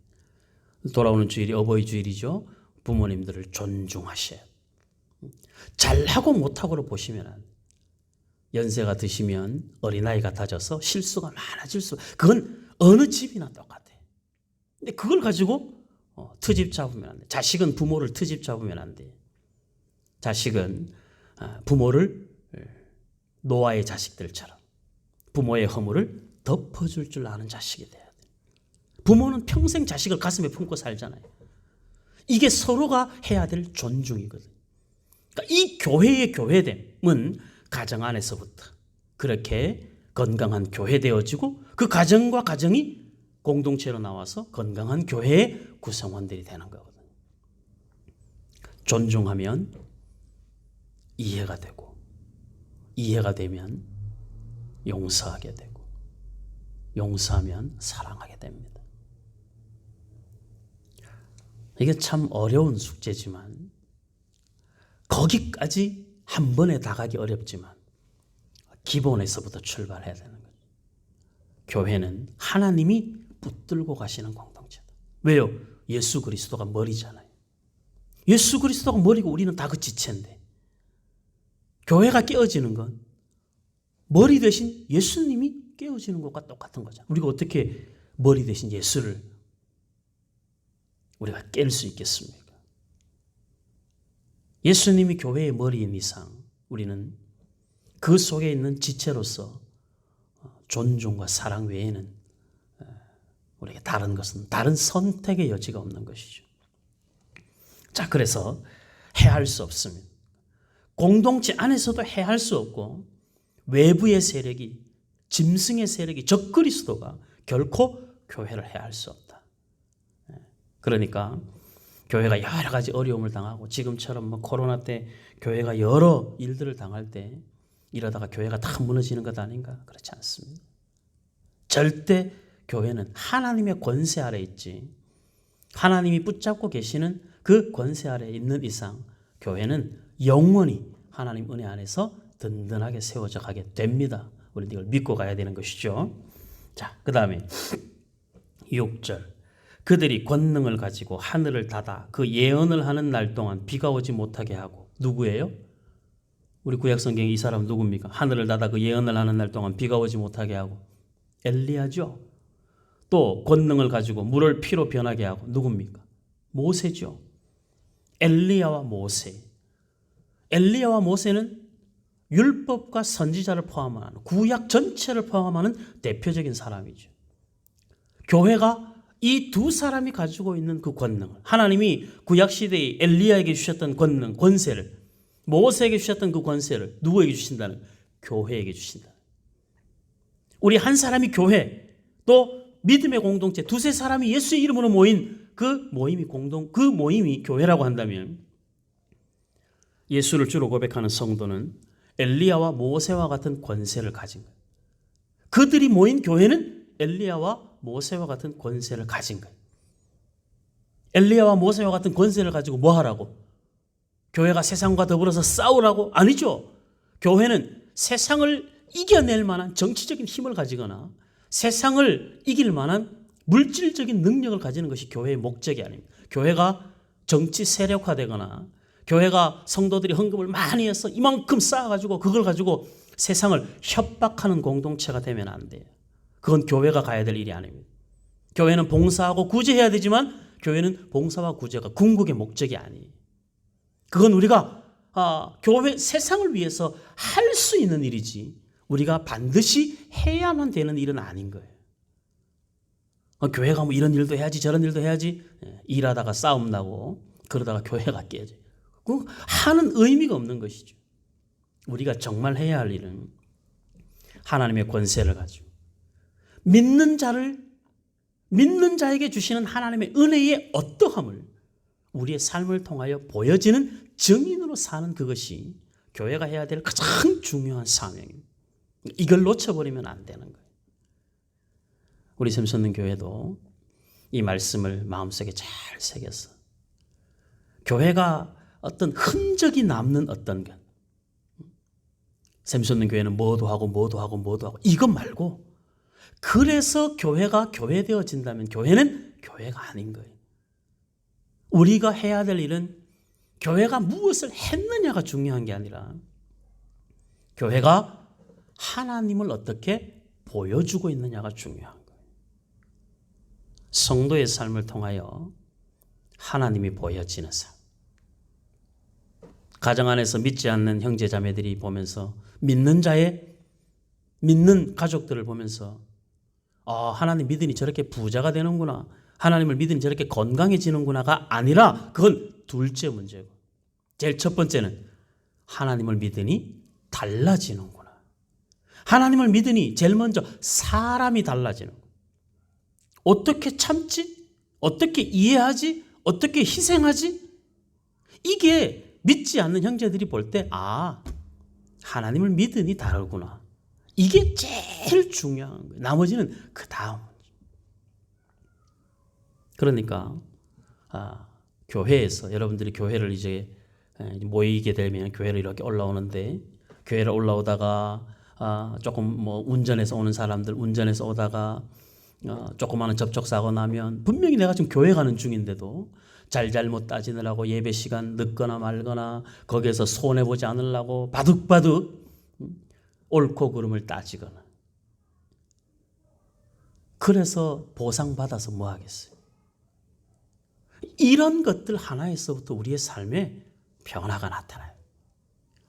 돌아오는 주일이 어버이 주일이죠. 부모님들을 존중하셔야 돼요. 잘하고 못하고로 보시면 안 돼요. 연세가 드시면 어린아이 같아져서 실수가 많아질 수, 그건 어느 집이나 똑같아요. 근데 그걸 가지고 트집 잡으면 안 돼. 자식은 부모를 트집 잡으면 안 돼. 자식은 부모를 노아의 자식들처럼 부모의 허물을 덮어줄 줄 아는 자식이 돼야 돼. 부모는 평생 자식을 가슴에 품고 살잖아요. 이게 서로가 해야 될 존중이거든. 그러니까 이 교회의 교회됨은 가정 안에서부터 그렇게 건강한 교회 되어지고 그 가정과 가정이 공동체로 나와서 건강한 교회의 구성원들이 되는 거거든요. 존중하면 이해가 되고 이해가 되면 용서하게 되고 용서하면 사랑하게 됩니다. 이게 참 어려운 숙제지만 거기까지 한 번에 다 가기 어렵지만 기본에서부터 출발해야 되는 거죠. 교회는 하나님이 붙들고 가시는 공동체다. 왜요? 예수 그리스도가 머리잖아요. 예수 그리스도가 머리고 우리는 다 그 지체인데 교회가 깨어지는 건 머리 대신 예수님이 깨어지는 것과 똑같은 거죠. 우리가 어떻게 머리 대신 예수를 우리가 깰 수 있겠습니까? 예수님이 교회의 머리인 이상 우리는 그 속에 있는 지체로서 존중과 사랑 외에는 우리에게 다른 선택의 여지가 없는 것이죠. 자, 그래서 해할 수 없습니다. 공동체 안에서도 해할 수 없고 외부의 세력이 짐승의 세력이 적그리스도가 결코 교회를 해할 수 없다. 그러니까 교회가 여러 가지 어려움을 당하고 지금처럼 뭐 코로나 때 교회가 여러 일들을 당할 때 이러다가 교회가 다 무너지는 것 아닌가? 그렇지 않습니다. 절대 교회는 하나님의 권세 아래 있지 하나님이 붙잡고 계시는 그 권세 아래 있는 이상 교회는 영원히 하나님 은혜 안에서 든든하게 세워져 가게 됩니다. 우리는 이걸 믿고 가야 되는 것이죠. 자, 그 다음에 6절 그들이 권능을 가지고 하늘을 닫아 그 예언을 하는 날 동안 비가 오지 못하게 하고 누구예요? 우리 구약성경에 이 사람 누굽니까? 하늘을 닫아 그 예언을 하는 날 동안 비가 오지 못하게 하고 엘리야죠. 또 권능을 가지고 물을 피로 변하게 하고 누굽니까? 모세죠. 엘리야와 모세. 엘리야와 모세는 율법과 선지자를 포함하는 구약 전체를 포함하는 대표적인 사람이죠. 교회가 이 두 사람이 가지고 있는 그 권능을 하나님이 구약 시대에 엘리야에게 주셨던 권능, 권세를 모세에게 주셨던 그 권세를 누구에게 주신다는? 교회에게 주신다. 우리 한 사람이 교회 또 믿음의 공동체 두세 사람이 예수의 이름으로 모인 그 모임이 교회라고 한다면 예수를 주로 고백하는 성도는 엘리야와 모세와 같은 권세를 가진 거예요. 그들이 모인 교회는 엘리야와 모세와 같은 권세를 가진 거예요. 엘리야와 모세와 같은 권세를 가지고 뭐 하라고? 교회가 세상과 더불어서 싸우라고? 아니죠. 교회는 세상을 이겨낼 만한 정치적인 힘을 가지거나 세상을 이길 만한 물질적인 능력을 가지는 것이 교회의 목적이 아닙니다. 교회가 정치 세력화되거나 교회가 성도들이 헌금을 많이 해서 이만큼 쌓아가지고 그걸 가지고 세상을 협박하는 공동체가 되면 안 돼요. 그건 교회가 가야 될 일이 아닙니다. 교회는 봉사하고 구제해야 되지만 교회는 봉사와 구제가 궁극의 목적이 아니에요. 그건 우리가 교회 세상을 위해서 할 수 있는 일이지 우리가 반드시 해야만 되는 일은 아닌 거예요. 교회가 뭐 이런 일도 해야지 저런 일도 해야지 일하다가 싸움 나고 그러다가 교회가 깨져요. 그 하는 의미가 없는 것이죠. 우리가 정말 해야 할 일은 하나님의 권세를 가지고 믿는 자에게 주시는 하나님의 은혜의 어떠함을 우리의 삶을 통하여 보여지는 증인으로 사는 그것이 교회가 해야 될 가장 중요한 사명입니다. 이걸 놓쳐버리면 안 되는 거예요. 우리 샘솟는 교회도 이 말씀을 마음속에 잘 새겨서 교회가 어떤 흔적이 남는 어떤 것 샘솟는 교회는 뭐도 하고 이것 말고 그래서 교회가 교회되어진다면 교회는 교회가 아닌 거예요. 우리가 해야 될 일은 교회가 무엇을 했느냐가 중요한 게 아니라 교회가 하나님을 어떻게 보여주고 있느냐가 중요한 거예요. 성도의 삶을 통하여 하나님이 보여지는 삶. 가정 안에서 믿지 않는 형제 자매들이 보면서 믿는 가족들을 보면서 하나님 믿으니 저렇게 부자가 되는구나. 하나님을 믿으니 저렇게 건강해지는구나가 아니라 그건 둘째 문제고 제일 첫 번째는 하나님을 믿으니 달라지는구나. 하나님을 믿으니 제일 먼저 사람이 달라지는 거예요. 어떻게 참지? 어떻게 이해하지? 어떻게 희생하지? 이게 믿지 않는 형제들이 볼 때 하나님을 믿으니 다르구나. 이게 제일 중요한 거예요. 나머지는 그 다음. 그러니까 교회에서 여러분들이 교회를 이제 모이게 되면 교회를 이렇게 올라오는데 교회를 올라오다가 조금 뭐 운전해서 오는 사람들 운전해서 오다가 조그마한 접촉사고 나면 분명히 내가 지금 교회 가는 중인데도 잘잘못 따지느라고 예배 시간 늦거나 말거나 거기에서 손해보지 않으려고 바득바득 옳고 그름을 따지거나 그래서 보상받아서 뭐 하겠어요? 이런 것들 하나에서부터 우리의 삶에 변화가 나타나요.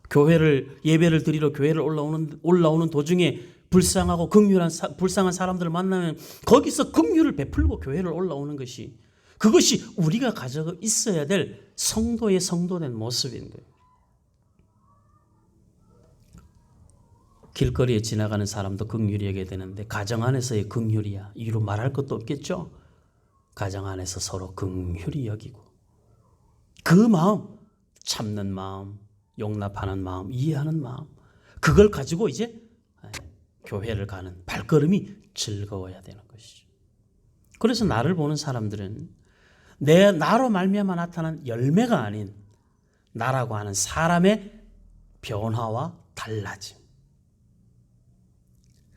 교회를 예배를 드리러 교회를 올라오는 도중에 불쌍한 사람들을 만나면 거기서 긍휼을 베풀고 교회를 올라오는 것이 그것이 우리가 가지고 있어야 될 성도의 성도된 모습인 거예요. 길거리에 지나가는 사람도 긍휼히 여겨야 되는데 가정 안에서의 긍휼이야 이루 말할 것도 없겠죠. 가정 안에서 서로 긍휼히 여기고 그 마음, 참는 마음, 용납하는 마음, 이해하는 마음 그걸 가지고 이제 교회를 가는 발걸음이 즐거워야 되는 것이죠. 그래서 나를 보는 사람들은 나로 말미암아 나타난 열매가 아닌 나라고 하는 사람의 변화와 달라짐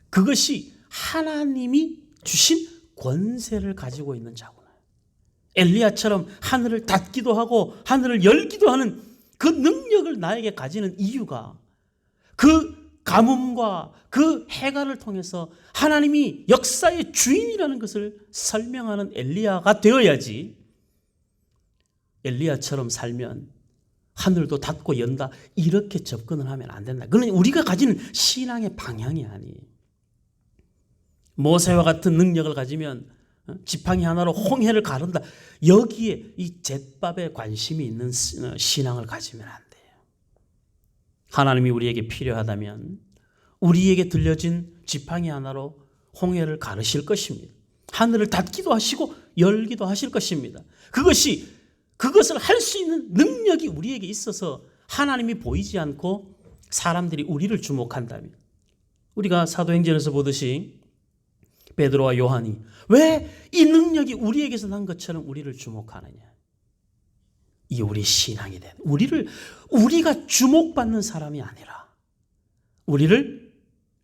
그것이 하나님이 주신 권세를 가지고 있는 자구나. 엘리야처럼 하늘을 닫기도 하고 하늘을 열기도 하는 그 능력을 나에게 가지는 이유가 그 가뭄과 그 해가를 통해서 하나님이 역사의 주인이라는 것을 설명하는 엘리야가 되어야지. 엘리야처럼 살면 하늘도 닫고 연다 이렇게 접근을 하면 안 된다. 그건 우리가 가지는 신앙의 방향이 아니에요. 모세와 같은 능력을 가지면 지팡이 하나로 홍해를 가른다. 여기에 이 잿밥에 관심이 있는 신앙을 가지면 안 돼요. 하나님이 우리에게 필요하다면 우리에게 들려진 지팡이 하나로 홍해를 가르실 것입니다. 하늘을 닫기도 하시고 열기도 하실 것입니다. 그것을 할 수 있는 능력이 우리에게 있어서 하나님이 보이지 않고 사람들이 우리를 주목한다면 우리가 사도행전에서 보듯이 베드로와 요한이 왜 이 능력이 우리에게서 난 것처럼 우리를 주목하느냐. 이게 우리 신앙이 된 우리가 주목받는 사람이 아니라 우리를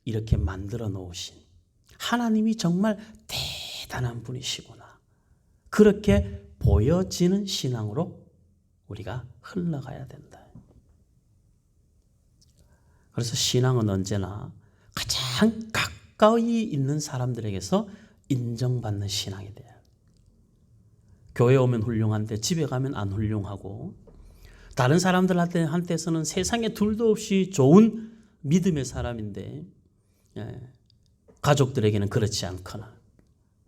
이렇게 만들어 놓으신 하나님이 정말 대단한 분이시구나. 그렇게 보여지는 신앙으로 우리가 흘러가야 된다. 그래서 신앙은 언제나 가장 가까이 있는 사람들에게서 인정받는 신앙이 돼요. 교회 오면 훌륭한데 집에 가면 안 훌륭하고 다른 사람들한테서는 세상에 둘도 없이 좋은 믿음의 사람인데 가족들에게는 그렇지 않거나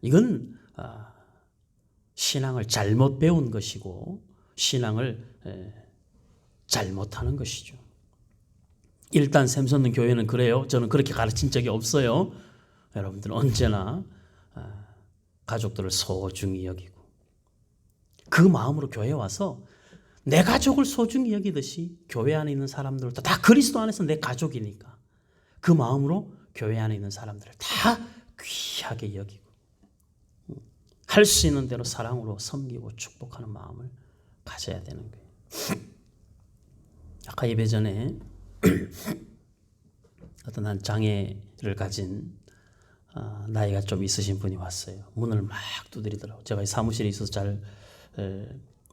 이건 신앙을 잘못 배운 것이고 신앙을 잘못하는 것이죠. 일단 샘솟는 교회는 그래요. 저는 그렇게 가르친 적이 없어요. 여러분들은 언제나 가족들을 소중히 여기고 그 마음으로 교회에 와서 내 가족을 소중히 여기듯이 교회 안에 있는 사람들도 다 그리스도 안에서 내 가족이니까 그 마음으로 교회 안에 있는 사람들을 다 귀하게 여기고 할 수 있는 대로 사랑으로 섬기고 축복하는 마음을 가져야 되는 거예요. 아까 예배 전에 어떤 한 장애를 가진 나이가 좀 있으신 분이 왔어요. 문을 막 두드리더라고요. 제가 사무실에 있어서 잘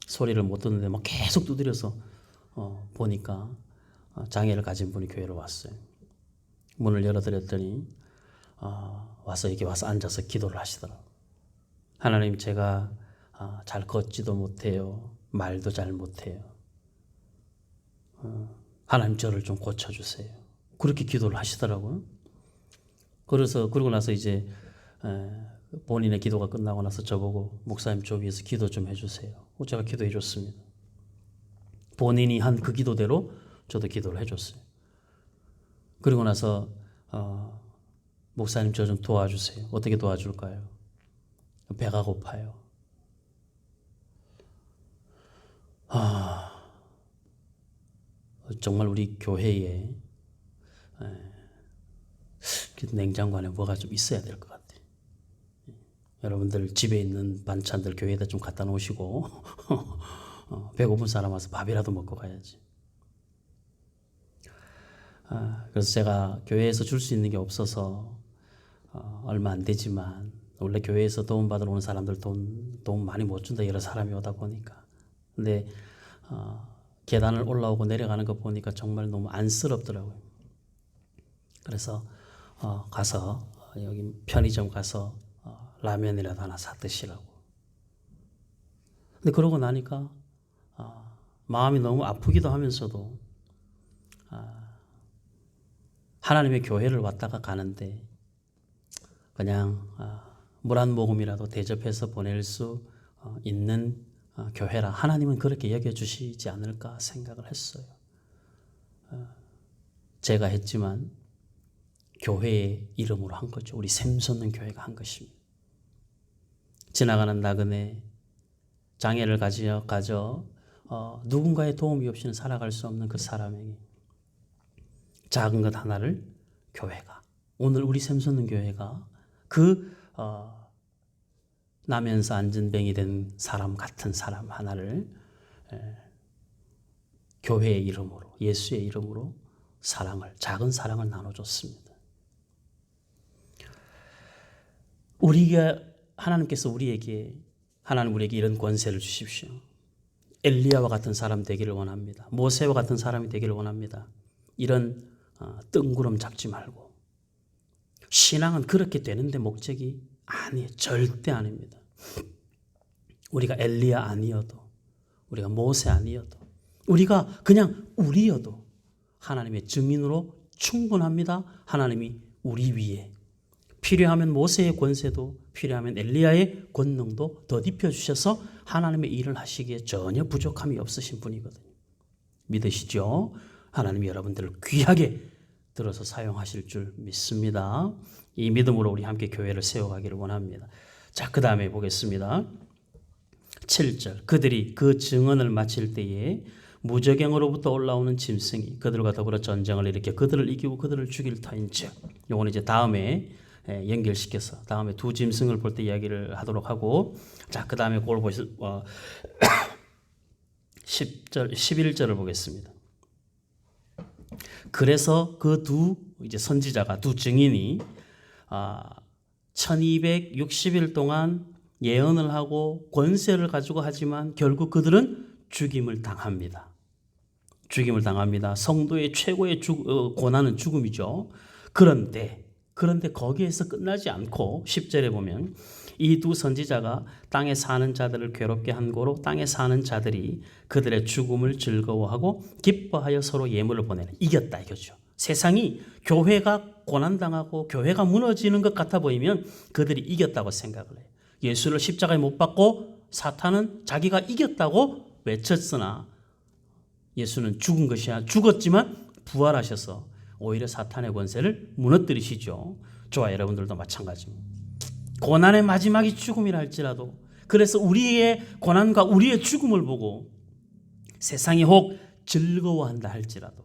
소리를 못 듣는데 막 계속 두드려서 보니까 장애를 가진 분이 교회로 왔어요. 문을 열어드렸더니 와서 여기 와서 앉아서 기도를 하시더라고요. 하나님, 제가 잘 걷지도 못해요. 말도 잘 못해요. 하나님 저를 좀 고쳐주세요. 그렇게 기도를 하시더라고요. 그러고 나서 이제 본인의 기도가 끝나고 나서 저보고 목사님 저 위해서 기도 좀 해주세요. 제가 기도해 줬습니다. 본인이 한 그 기도대로 저도 기도를 해줬어요. 그리고 나서 목사님 저 좀 도와주세요. 어떻게 도와줄까요? 배가 고파요. 정말 우리 교회에 냉장고 안에 뭐가 좀 있어야 될 것 같아요. 여러분들 집에 있는 반찬들 교회에다 좀 갖다 놓으시고 배고픈 사람 와서 밥이라도 먹고 가야지. 그래서 제가 교회에서 줄 수 있는 게 없어서 얼마 안 되지만, 원래 교회에서 도움 받으러 오는 사람들 돈 많이 못 준다, 여러 사람이 오다 보니까. 근데 계단을 올라오고 내려가는 거 보니까 정말 너무 안쓰럽더라고요. 그래서 가서 여기 편의점 가서 라면이라도 하나 사 드시라고. 근데 그러고 나니까 마음이 너무 아프기도 하면서도 하나님의 교회를 왔다가 가는데 그냥 물 한 모금이라도 대접해서 보낼 수 있는 교회라 하나님은 그렇게 여겨주시지 않을까 생각을 했어요. 제가 했지만 교회의 이름으로 한 거죠. 우리 샘솟는 교회가 한 것입니다. 지나가는 나그네, 장애를 가져 누군가의 도움이 없이는 살아갈 수 없는 그 사람에게 작은 것 하나를 교회가, 오늘 우리 샘솟는 교회가 그 나면서 안전뱅이 된 사람 같은 사람 하나를 교회의 이름으로, 예수의 이름으로 작은 사랑을 나눠줬습니다. 하나님께서 하나님 우리에게 이런 권세를 주십시오. 엘리야와 같은 사람 되기를 원합니다. 모세와 같은 사람이 되기를 원합니다. 이런 뜬구름 잡지 말고. 신앙은 그렇게 되는데 목적이 아니에요. 절대 아닙니다. 우리가 엘리야 아니어도, 우리가 모세 아니어도, 우리가 그냥 우리여도 하나님의 증인으로 충분합니다. 하나님이 우리 위에 필요하면 모세의 권세도, 필요하면 엘리야의 권능도 덧입혀 주셔서 하나님의 일을 하시기에 전혀 부족함이 없으신 분이거든요. 믿으시죠? 하나님이 여러분들을 귀하게 들어서 사용하실 줄 믿습니다. 이 믿음으로 우리 함께 교회를 세워가기를 원합니다. 자, 그 다음에 보겠습니다. 7절, 그들이 그 증언을 마칠 때에 무저갱으로부터 올라오는 짐승이 그들과 더불어 전쟁을 일으켜 그들을 이기고 그들을 죽일 터인즉. 요거는 이제 다음에 연결시켜서 다음에 두 짐승을 볼 때 이야기를 하도록 하고, 자, 그 다음에 그걸 10절, 11절을 보겠습니다. 그래서 그 두 선지자가, 두 증인이 1260일 동안 예언을 하고 권세를 가지고 하지만 결국 그들은 죽임을 당합니다. 죽임을 당합니다. 성도의 최고의 고난은 죽음이죠. 그런데 거기에서 끝나지 않고 10절에 보면 이 두 선지자가 땅에 사는 자들을 괴롭게 한 고로 땅에 사는 자들이 그들의 죽음을 즐거워하고 기뻐하여 서로 예물을 보내는, 이겼다 이거죠. 세상이 교회가 고난당하고 교회가 무너지는 것 같아 보이면 그들이 이겼다고 생각을 해요. 예수를 십자가에 못 박고 사탄은 자기가 이겼다고 외쳤으나 예수는 죽은 것이야. 죽었지만 부활하셔서 오히려 사탄의 권세를 무너뜨리시죠. 저와 여러분들도 마찬가지입니다. 고난의 마지막이 죽음이라 할지라도, 그래서 우리의 고난과 우리의 죽음을 보고 세상이 혹 즐거워한다 할지라도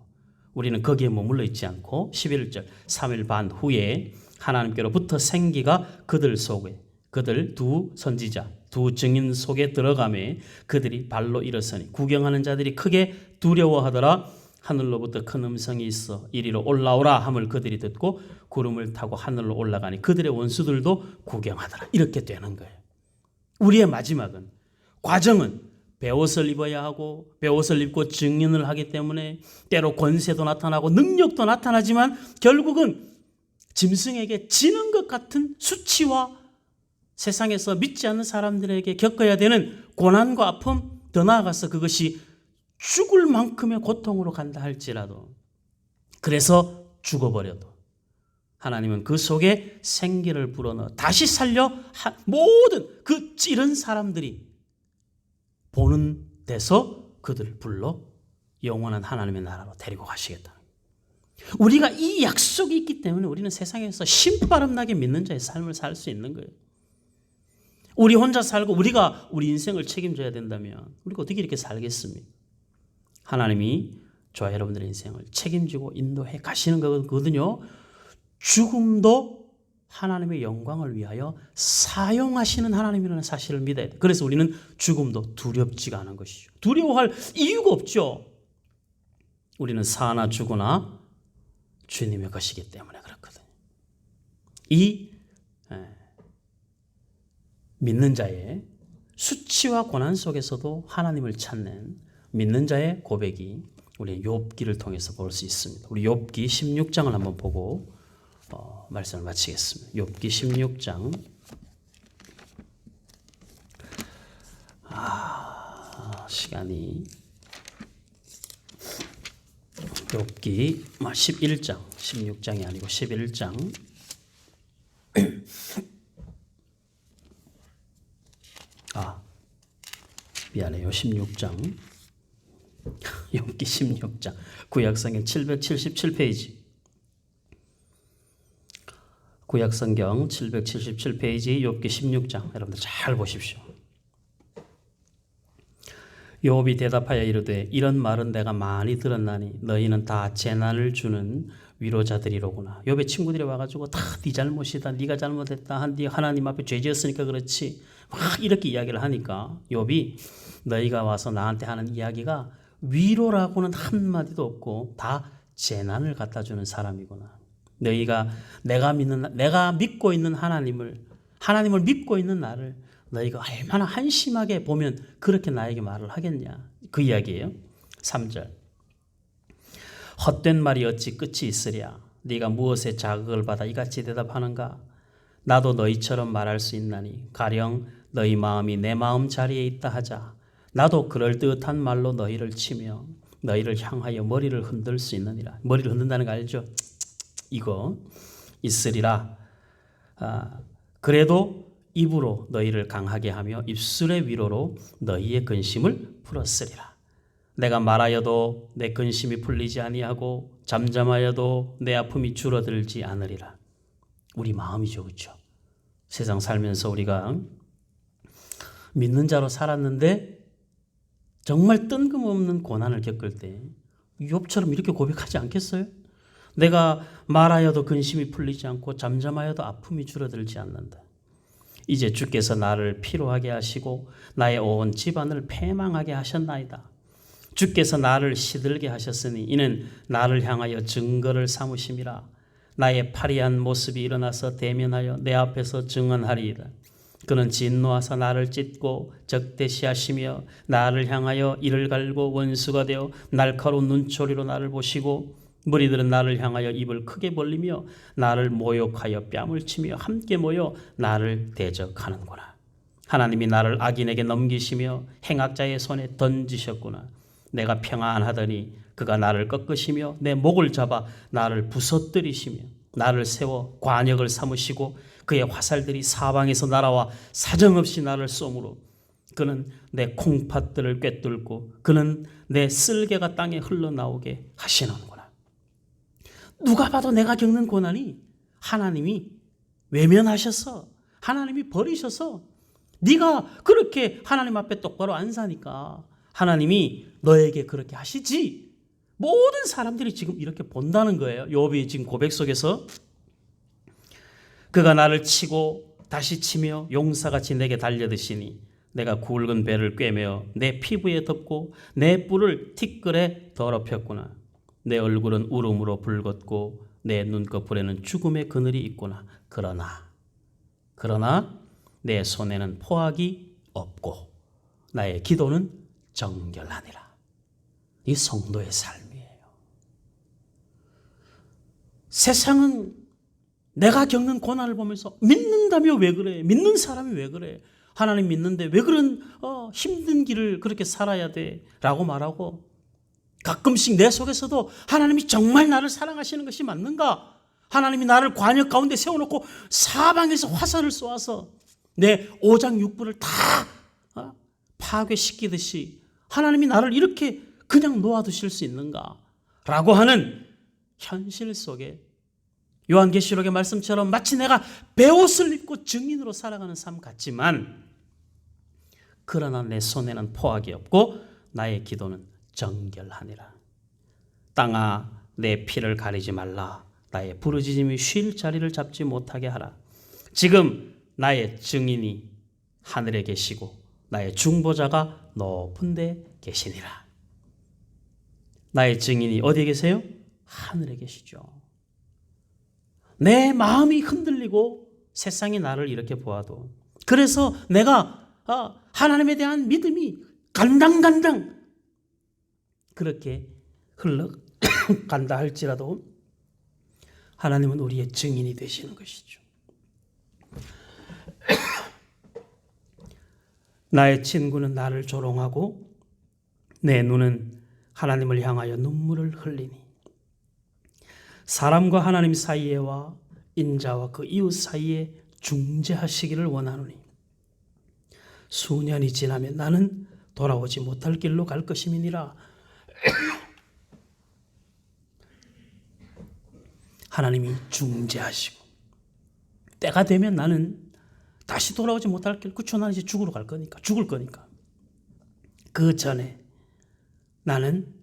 우리는 거기에 머물러 있지 않고 11절 3일 반 후에 하나님께로부터 생기가 그들 속에, 그들 두 선지자, 두 증인 속에 들어가매 그들이 발로 일어서니 구경하는 자들이 크게 두려워하더라. 하늘로부터 큰 음성이 있어 이리로 올라오라 함을 그들이 듣고 구름을 타고 하늘로 올라가니 그들의 원수들도 구경하더라. 이렇게 되는 거예요. 우리의 마지막은, 과정은 베옷을 입어야 하고 베옷을 입고 증인을 하기 때문에 때로 권세도 나타나고 능력도 나타나지만 결국은 짐승에게 지는 것 같은 수치와 세상에서 믿지 않는 사람들에게 겪어야 되는 고난과 아픔, 더 나아가서 그것이 죽을 만큼의 고통으로 간다 할지라도, 그래서 죽어버려도 하나님은 그 속에 생기를 불어넣어 다시 살려 모든 그 찌른 사람들이 보는 데서 그들을 불러 영원한 하나님의 나라로 데리고 가시겠다. 우리가 이 약속이 있기 때문에 우리는 세상에서 신바람나게 믿는 자의 삶을 살 수 있는 거예요. 우리 혼자 살고 우리가 우리 인생을 책임져야 된다면 우리가 어떻게 이렇게 살겠습니까? 하나님이 저와 여러분들의 인생을 책임지고 인도해 가시는 거거든요. 죽음도 하나님의 영광을 위하여 사용하시는 하나님이라는 사실을 믿어야 돼. 그래서 우리는 죽음도 두렵지가 않은 것이죠. 두려워할 이유가 없죠. 우리는 사나 죽으나 주님의 것이기 때문에 그렇거든요. 이 믿는 자의 수치와 고난 속에서도 하나님을 찾는 믿는 자의 고백이 우리 욥기를 통해서 볼 수 있습니다. 우리 욥기 16장을 한번 보고 말씀을 마치겠습니다. 욥기 16장. 시간이 욥기 11장, 16장이 아니고 11장. 미안해요. 16장. 욥기 16장. 구약성경 777페이지. 구약성경 777페이지 욥기 16장. 여러분들 잘 보십시오. 욥이 대답하여 이르되 이런 말은 내가 많이 들었나니 너희는 다 재난을 주는 위로자들이로구나. 욥의 친구들이 와가지고 다 네 잘못이다, 네가 잘못했다, 네 하나님 앞에 죄지었으니까 그렇지, 막 이렇게 이야기를 하니까 욥이 너희가 와서 나한테 하는 이야기가 위로라고는 한마디도 없고 다 재난을 갖다 주는 사람이구나. 너희가 내가 믿고 있는 하나님을 믿고 있는 나를 너희가 얼마나 한심하게 보면 그렇게 나에게 말을 하겠냐. 그 이야기예요. 3절. 헛된 말이 어찌 끝이 있으랴. 네가 무엇에 자극을 받아 이같이 대답하는가. 나도 너희처럼 말할 수 있나니 가령 너희 마음이 내 마음 자리에 있다 하자. 나도 그럴듯한 말로 너희를 치며 너희를 향하여 머리를 흔들 수 있느니라. 머리를 흔든다는 거 알죠? 이거 있으리라. 그래도 입으로 너희를 강하게 하며 입술의 위로로 너희의 근심을 풀었으리라. 내가 말하여도 내 근심이 풀리지 아니하고 잠잠하여도 내 아픔이 줄어들지 않으리라. 우리 마음이죠, 그렇죠? 세상 살면서 우리가 믿는 자로 살았는데 정말 뜬금없는 고난을 겪을 때 욥처럼 이렇게 고백하지 않겠어요? 내가 말하여도 근심이 풀리지 않고 잠잠하여도 아픔이 줄어들지 않는다. 이제 주께서 나를 피로하게 하시고 나의 온 집안을 패망하게 하셨나이다. 주께서 나를 시들게 하셨으니 이는 나를 향하여 증거를 삼으심이라. 나의 파리한 모습이 일어나서 대면하여 내 앞에서 증언하리이다. 그는 진노하사 나를 찢고 적대시하시며 나를 향하여 이를 갈고 원수가 되어 날카로운 눈초리로 나를 보시고 무리들은 나를 향하여 입을 크게 벌리며 나를 모욕하여 뺨을 치며 함께 모여 나를 대적하는구나. 하나님이 나를 악인에게 넘기시며 행악자의 손에 던지셨구나. 내가 평안하더니 그가 나를 꺾으시며 내 목을 잡아 나를 부서뜨리시며 나를 세워 관역을 삼으시고 그의 화살들이 사방에서 날아와 사정없이 나를 쏘므로 그는 내 콩팥들을 꿰뚫고 그는 내 쓸개가 땅에 흘러나오게 하시는구나. 누가 봐도 내가 겪는 고난이 하나님이 외면하셔서 하나님이 버리셔서 네가 그렇게 하나님 앞에 똑바로 안 사니까 하나님이 너에게 그렇게 하시지. 모든 사람들이 지금 이렇게 본다는 거예요. 욥이 지금 고백 속에서 그가 나를 치고 다시 치며 용사같이 내게 달려드시니 내가 굵은 배를 꿰매어 내 피부에 덮고 내 뿔을 티끌에 더럽혔구나. 내 얼굴은 울음으로 붉었고 내 눈꺼풀에는 죽음의 그늘이 있구나. 그러나 내 손에는 포악이 없고 나의 기도는 정결하니라. 이 성도의 삶이에요. 세상은 내가 겪는 고난을 보면서 믿는다며 왜 그래? 믿는 사람이 왜 그래? 하나님 믿는데 왜 그런 힘든 길을 그렇게 살아야 돼? 라고 말하고 가끔씩 내 속에서도 하나님이 정말 나를 사랑하시는 것이 맞는가? 하나님이 나를 관역 가운데 세워놓고 사방에서 화살을 쏘아서 내 오장육부를 다 파괴시키듯이 하나님이 나를 이렇게 그냥 놓아두실 수 있는가? 라고 하는 현실 속에 요한계시록의 말씀처럼 마치 내가 베옷을 입고 증인으로 살아가는 삶 같지만 그러나 내 손에는 포악이 없고 나의 기도는 정결하니라. 땅아 내 피를 가리지 말라. 나의 부르짖음이 쉴 자리를 잡지 못하게 하라. 지금 나의 증인이 하늘에 계시고 나의 중보자가 높은 데 계시니라. 나의 증인이 어디에 계세요? 하늘에 계시죠. 내 마음이 흔들리고 세상이 나를 이렇게 보아도, 그래서 내가 하나님에 대한 믿음이 간당간당 그렇게 흘러간다 할지라도 하나님은 우리의 증인이 되시는 것이죠. 나의 친구는 나를 조롱하고 내 눈은 하나님을 향하여 눈물을 흘리니 사람과 하나님 사이에와 인자와 그 이웃 사이에 중재하시기를 원하노니 수년이 지나면 나는 돌아오지 못할 길로 갈 것임이니라. 하나님이 중재하시고 때가 되면 나는 다시 돌아오지 못할 길, 그쵸, 나는 이제 죽을 거니까. 그 전에 나는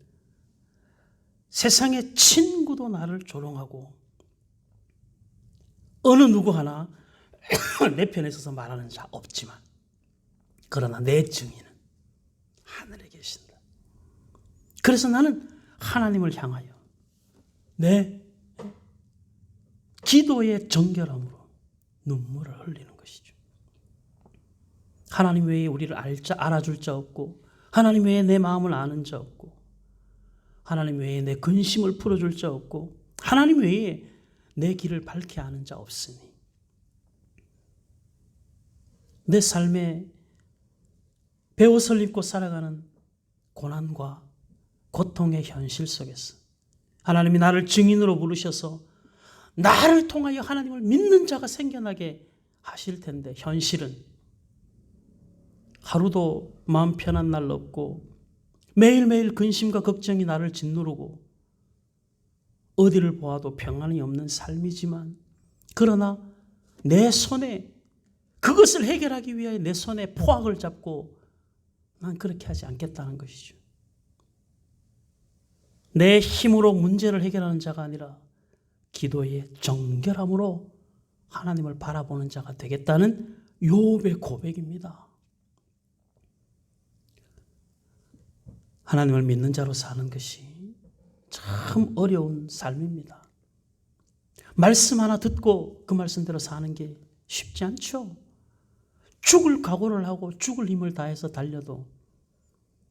세상의 친구도 나를 조롱하고 어느 누구 하나 내 편에 서서 말하는 자 없지만, 그러나 내 증인은 하늘에 계신다. 그래서 나는 하나님을 향하여 내 기도의 정결함으로 눈물을 흘리는 것이죠. 하나님 외에 우리를 알아줄 자 없고, 하나님 외에 내 마음을 아는 자 없고, 하나님 외에 내 근심을 풀어줄 자 없고, 하나님 외에 내 길을 밝게 하는 자 없으니 내 삶에 베옷을 입고 살아가는 고난과 고통의 현실 속에서 하나님이 나를 증인으로 부르셔서 나를 통하여 하나님을 믿는 자가 생겨나게 하실 텐데, 현실은 하루도 마음 편한 날 없고 매일매일 근심과 걱정이 나를 짓누르고 어디를 보아도 평안이 없는 삶이지만, 그러나 내 손에 그것을 해결하기 위하여 내 손에 포악을 잡고 난 그렇게 하지 않겠다는 것이죠. 내 힘으로 문제를 해결하는 자가 아니라 기도의 정결함으로 하나님을 바라보는 자가 되겠다는 욥의 고백입니다. 하나님을 믿는 자로 사는 것이 참 어려운 삶입니다. 말씀 하나 듣고 그 말씀대로 사는 게 쉽지 않죠. 죽을 각오를 하고 죽을 힘을 다해서 달려도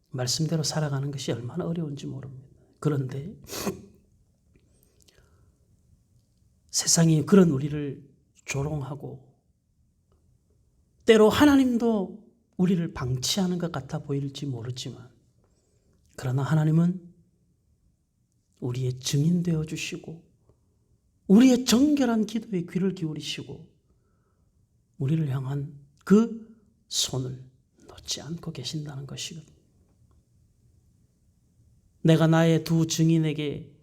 말씀대로 살아가는 것이 얼마나 어려운지 모릅니다. 그런데 세상이 그런 우리를 조롱하고 때로 하나님도 우리를 방치하는 것 같아 보일지 모르지만, 그러나 하나님은 우리의 증인 되어 주시고 우리의 정결한 기도에 귀를 기울이시고 우리를 향한 그 손을 놓지 않고 계신다는 것이거든요. 내가 나의 두 증인에게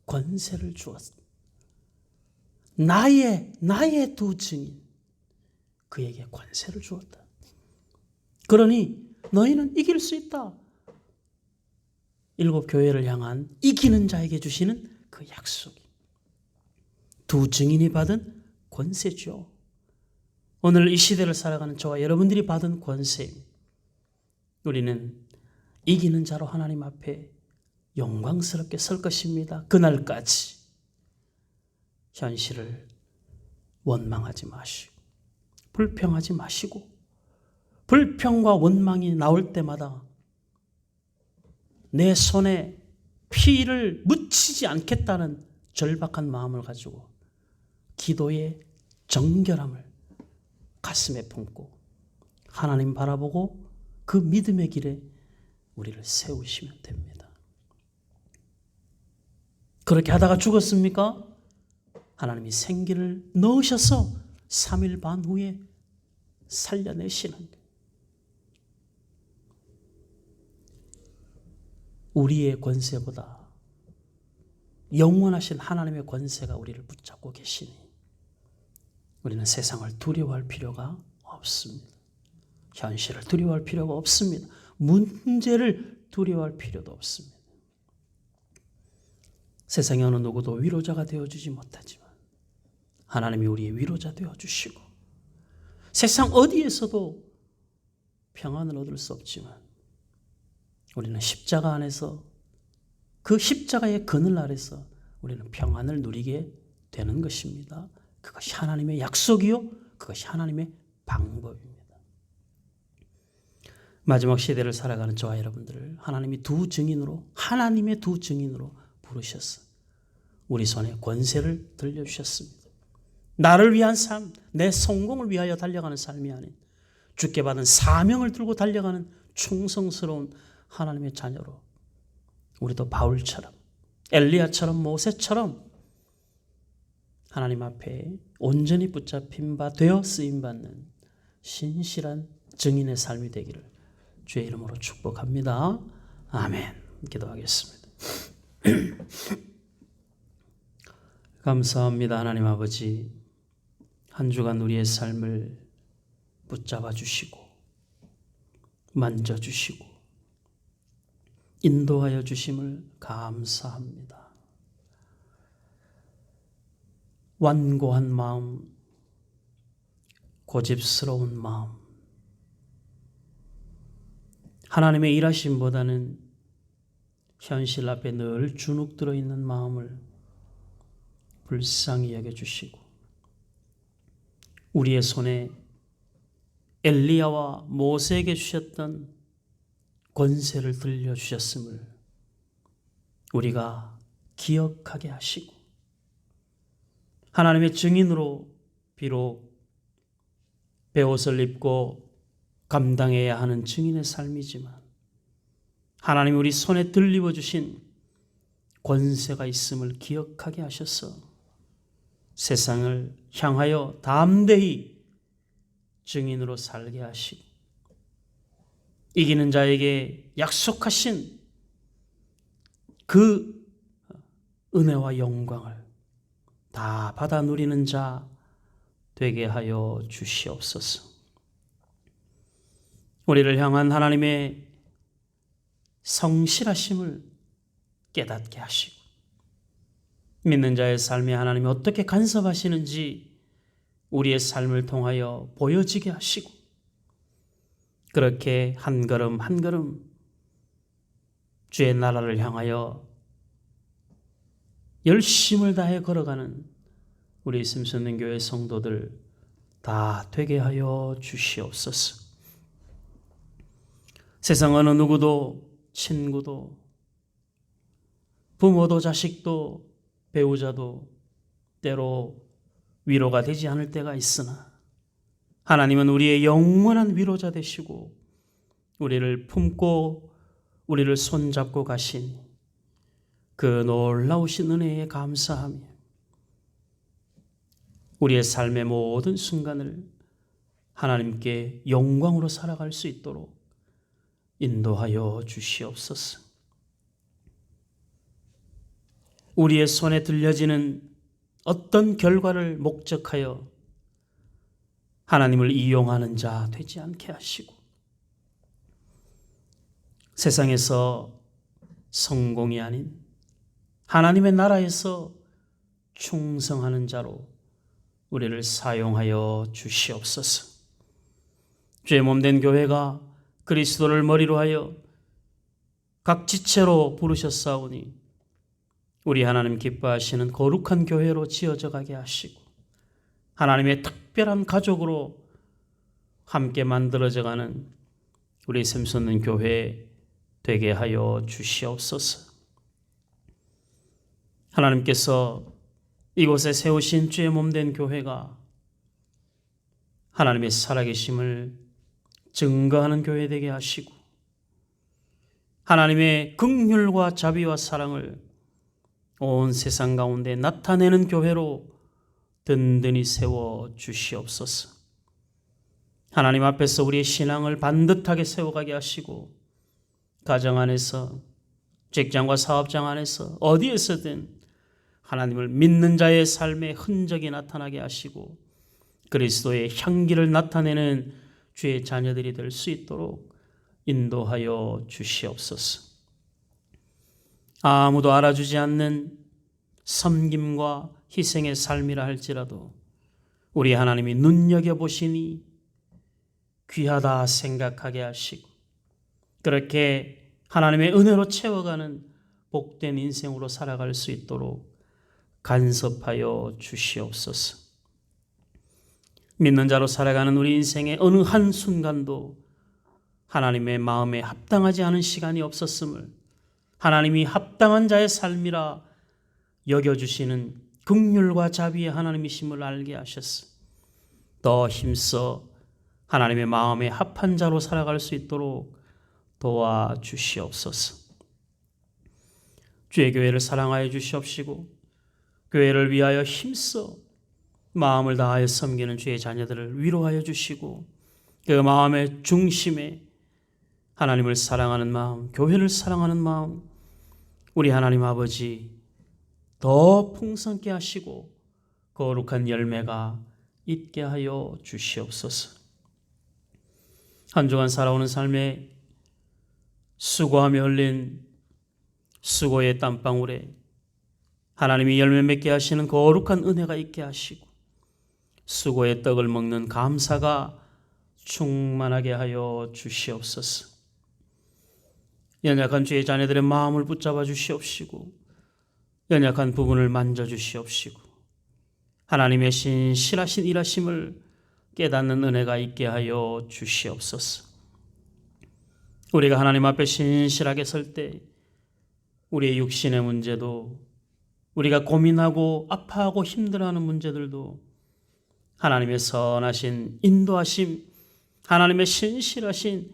권세를 주었다. 나의 두 증인, 그에게 권세를 주었다. 그러니 너희는 이길 수 있다. 일곱 교회를 향한 이기는 자에게 주시는 그 약속이 두 증인이 받은 권세죠. 오늘 이 시대를 살아가는 저와 여러분들이 받은 권세입니다. 우리는 이기는 자로 하나님 앞에 영광스럽게 설 것입니다. 그날까지 현실을 원망하지 마시고 불평하지 마시고, 불평과 원망이 나올 때마다 내 손에 피를 묻히지 않겠다는 절박한 마음을 가지고 기도의 정결함을 가슴에 품고 하나님 바라보고 그 믿음의 길에 우리를 세우시면 됩니다. 그렇게 하다가 죽었습니까? 하나님이 생기를 넣으셔서 3일 반 후에 살려내시는 거예요. 우리의 권세보다 영원하신 하나님의 권세가 우리를 붙잡고 계시니 우리는 세상을 두려워할 필요가 없습니다. 현실을 두려워할 필요가 없습니다. 문제를 두려워할 필요도 없습니다. 세상의 어느 누구도 위로자가 되어주지 못하지만 하나님이 우리의 위로자 되어주시고 세상 어디에서도 평안을 얻을 수 없지만 우리는 십자가 안에서 그 십자가의 그늘 아래서 우리는 평안을 누리게 되는 것입니다. 그것이 하나님의 약속이요, 그것이 하나님의 방법입니다. 마지막 시대를 살아가는 저와 여러분들을 하나님의 두 증인으로 부르셔서 우리 손에 권세를 들려주셨습니다. 나를 위한 삶, 내 성공을 위하여 달려가는 삶이 아닌 주께 받은 사명을 들고 달려가는 충성스러운 하나님의 자녀로 우리도 바울처럼 엘리야처럼 모세처럼 하나님 앞에 온전히 붙잡힌 바 되어 쓰임받는 신실한 증인의 삶이 되기를 주의 이름으로 축복합니다. 아멘. 기도하겠습니다. 감사합니다. 하나님 아버지, 한 주간 우리의 삶을 붙잡아 주시고 만져주시고 인도하여 주심을 감사합니다. 완고한 마음, 고집스러운 마음, 하나님의 일하심보다는 현실 앞에 늘 주눅들어 있는 마음을 불쌍히 여겨주시고 우리의 손에 엘리야와 모세에게 주셨던 권세를 들려주셨음을 우리가 기억하게 하시고 하나님의 증인으로 비록 베옷을 입고 감당해야 하는 증인의 삶이지만 하나님 우리 손에 들리워 주신 권세가 있음을 기억하게 하셔서 세상을 향하여 담대히 증인으로 살게 하시고 이기는 자에게 약속하신 그 은혜와 영광을 다 받아 누리는 자 되게 하여 주시옵소서. 우리를 향한 하나님의 성실하심을 깨닫게 하시고 믿는 자의 삶에 하나님이 어떻게 간섭하시는지 우리의 삶을 통하여 보여지게 하시고 그렇게 한 걸음 한 걸음 주의 나라를 향하여 열심을 다해 걸어가는 우리 심선는 교회 성도들 다 되게 하여 주시옵소서. 세상 어느 누구도 친구도 부모도 자식도 배우자도 때로 위로가 되지 않을 때가 있으나 하나님은 우리의 영원한 위로자 되시고 우리를 품고 우리를 손잡고 가신 그 놀라우신 은혜에 감사하며 우리의 삶의 모든 순간을 하나님께 영광으로 살아갈 수 있도록 인도하여 주시옵소서. 우리의 손에 들려지는 어떤 결과를 목적하여 하나님을 이용하는 자 되지 않게 하시고 세상에서 성공이 아닌 하나님의 나라에서 충성하는 자로 우리를 사용하여 주시옵소서. 주의 몸된 교회가 그리스도를 머리로 하여 각 지체로 부르셨사오니 우리 하나님 기뻐하시는 거룩한 교회로 지어져 가게 하시고 하나님의 특별한 가족으로 함께 만들어져가는 우리 샘솟는 교회 되게 하여 주시옵소서. 하나님께서 이곳에 세우신 주의 몸된 교회가 하나님의 살아계심을 증거하는 교회 되게 하시고 하나님의 긍휼과 자비와 사랑을 온 세상 가운데 나타내는 교회로 든든히 세워 주시옵소서. 하나님 앞에서 우리의 신앙을 반듯하게 세워가게 하시고 가정 안에서 직장과 사업장 안에서 어디에서든 하나님을 믿는 자의 삶의 흔적이 나타나게 하시고 그리스도의 향기를 나타내는 주의 자녀들이 될 수 있도록 인도하여 주시옵소서. 아무도 알아주지 않는 섬김과 희생의 삶이라 할지라도 우리 하나님이 눈여겨보시니 귀하다 생각하게 하시고 그렇게 하나님의 은혜로 채워가는 복된 인생으로 살아갈 수 있도록 간섭하여 주시옵소서. 믿는 자로 살아가는 우리 인생의 어느 한순간도 하나님의 마음에 합당하지 않은 시간이 없었음을 하나님이 합당한 자의 삶이라 여겨주시는 긍휼과 자비의 하나님이심을 알게 하셨어. 더 힘써 하나님의 마음에 합한 자로 살아갈 수 있도록 도와주시옵소서. 주의 교회를 사랑하여 주시옵시고 교회를 위하여 힘써 마음을 다하여 섬기는 주의 자녀들을 위로하여 주시고 그 마음의 중심에 하나님을 사랑하는 마음, 교회를 사랑하는 마음, 우리 하나님 아버지 더 풍성케 하시고 거룩한 열매가 있게 하여 주시옵소서. 한 주간 살아오는 삶에 수고하며 흘린 수고의 땀방울에 하나님이 열매 맺게 하시는 거룩한 은혜가 있게 하시고 수고의 떡을 먹는 감사가 충만하게 하여 주시옵소서. 연약한 주의 자녀들의 마음을 붙잡아 주시옵시고 연약한 부분을 만져주시옵시고 하나님의 신실하신 일하심을 깨닫는 은혜가 있게 하여 주시옵소서. 우리가 하나님 앞에 신실하게 설 때 우리의 육신의 문제도 우리가 고민하고 아파하고 힘들어하는 문제들도 하나님의 선하신 인도하심, 하나님의 신실하신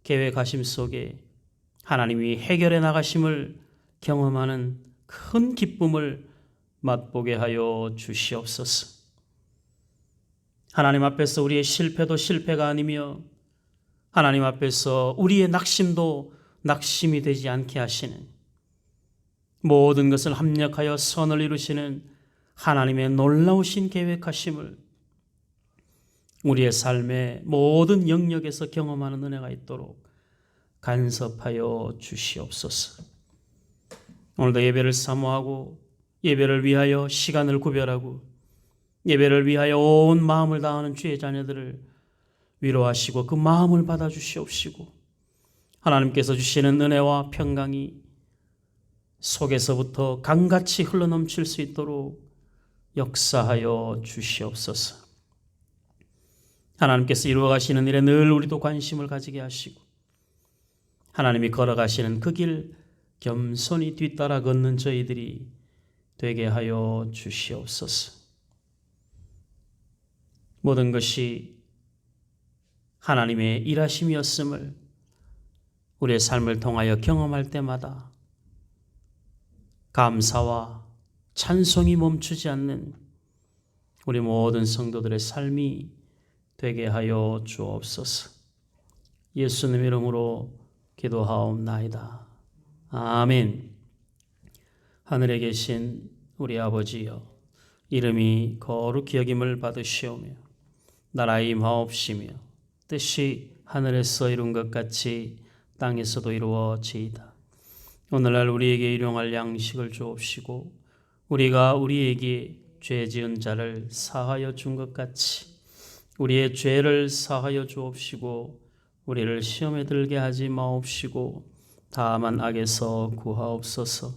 계획하심 속에 하나님이 해결해 나가심을 경험하는 큰 기쁨을 맛보게 하여 주시옵소서. 하나님 앞에서 우리의 실패도 실패가 아니며 하나님 앞에서 우리의 낙심도 낙심이 되지 않게 하시는 모든 것을 합력하여 선을 이루시는 하나님의 놀라우신 계획하심을 우리의 삶의 모든 영역에서 경험하는 은혜가 있도록 간섭하여 주시옵소서. 오늘도 예배를 사모하고 예배를 위하여 시간을 구별하고 예배를 위하여 온 마음을 다하는 주의 자녀들을 위로하시고 그 마음을 받아주시옵시고 하나님께서 주시는 은혜와 평강이 속에서부터 강같이 흘러넘칠 수 있도록 역사하여 주시옵소서. 하나님께서 이루어가시는 일에 늘 우리도 관심을 가지게 하시고 하나님이 걸어가시는 그 길 겸손히 뒤따라 걷는 저희들이 되게 하여 주시옵소서. 모든 것이 하나님의 일하심이었음을 우리의 삶을 통하여 경험할 때마다 감사와 찬송이 멈추지 않는 우리 모든 성도들의 삶이 되게 하여 주옵소서. 예수님 이름으로 기도하옵나이다. 아멘. 하늘에 계신 우리 아버지여, 이름이 거룩히 여김을 받으시오며 나라의 임하옵시며 뜻이 하늘에서 이룬 것 같이 땅에서도 이루어지이다. 오늘날 우리에게 일용할 양식을 주옵시고 우리가 우리에게 죄 지은 자를 사하여 준 것 같이 우리의 죄를 사하여 주옵시고 우리를 시험에 들게 하지 마옵시고 다만 악에서 구하옵소서.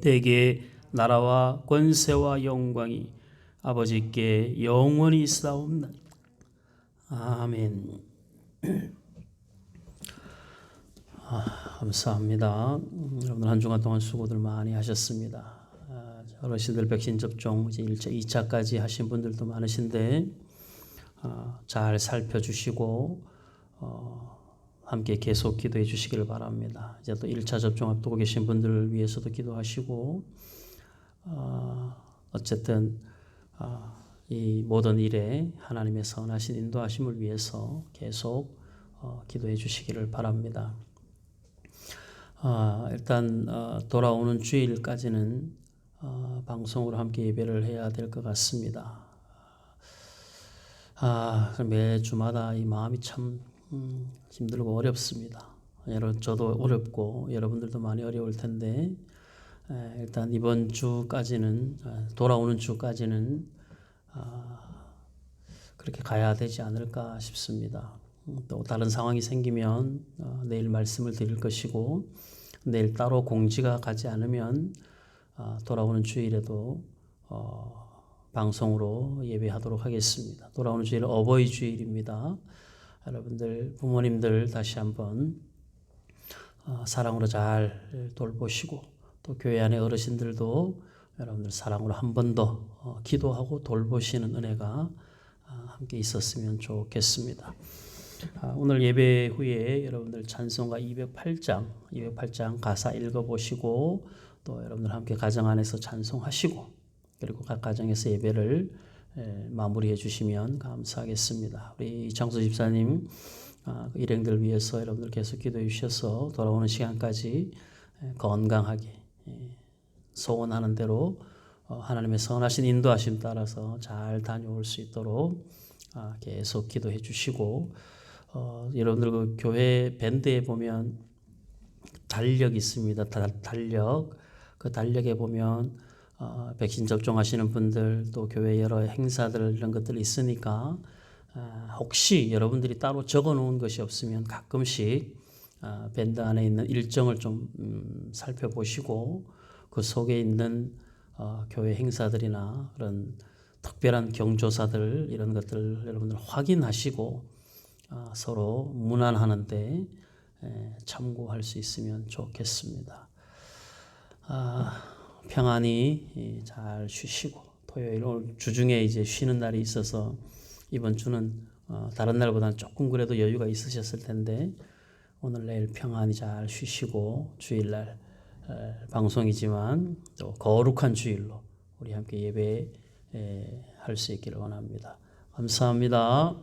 대개 나라와 권세와 영광이 아버지께 영원히 있사옵나이다. 아멘. 감사합니다. 여러분 한 주간 동안 수고들 많이 하셨습니다. 어르신들 백신 접종 이제 1차, 2차까지 하신 분들도 많으신데 잘 살펴주시고 함께 계속 기도해 주시기를 바랍니다. 이제 또 1차 접종 앞두고 계신 분들을 위해서도 기도하시고 어쨌든 이 모든 일에 하나님의 선하신 인도하심을 위해서 계속 기도해 주시기를 바랍니다. 일단 돌아오는 주일까지는 방송으로 함께 예배를 해야 될 것 같습니다. 매주마다 이 마음이 참 힘들고 어렵습니다. 저도 어렵고 여러분들도 많이 어려울 텐데 일단 이번 주까지는 돌아오는 주까지는 그렇게 가야 되지 않을까 싶습니다. 또 다른 상황이 생기면 내일 말씀을 드릴 것이고 내일 따로 공지가 가지 않으면 돌아오는 주일에도 방송으로 예배하도록 하겠습니다. 돌아오는 주일은 어버이 주일입니다. 여러분들 부모님들 다시 한번 사랑으로 잘 돌보시고 또 교회 안의 어르신들도 여러분들 사랑으로 한 번 더 기도하고 돌보시는 은혜가 함께 있었으면 좋겠습니다. 오늘 예배 후에 여러분들 찬송가 208장 가사 읽어보시고 또 여러분들 함께 가정 안에서 찬송하시고 그리고 각 가정에서 예배를 마무리해 주시면 감사하겠습니다. 우리 이창수 집사님 일행들 위해서 여러분들 계속 기도해 주셔서 돌아오는 시간까지 건강하게 소원하는 대로 하나님의 선하신 인도하심 따라서 잘 다녀올 수 있도록 계속 기도해 주시고 여러분들 그 교회 밴드에 보면 달력 있습니다. 달력 그 달력에 보면 백신 접종하시는 분들 또 교회 여러 행사들 이런 것들이 있으니까 혹시 여러분들이 따로 적어 놓은 것이 없으면 가끔씩 밴드 안에 있는 일정을 좀 살펴보시고 그 속에 있는 교회 행사들이나 그런 특별한 경조사들 이런 것들 여러분들 확인하시고 서로 문안하는데 참고할 수 있으면 좋겠습니다. 평안히 잘 쉬시고 토요일 오늘 주중에 이제 쉬는 날이 있어서 이번 주는 다른 날보다는 조금 그래도 여유가 있으셨을 텐데 오늘 내일 평안히 잘 쉬시고 주일날 방송이지만 또 거룩한 주일로 우리 함께 예배할 수 있기를 원합니다. 감사합니다.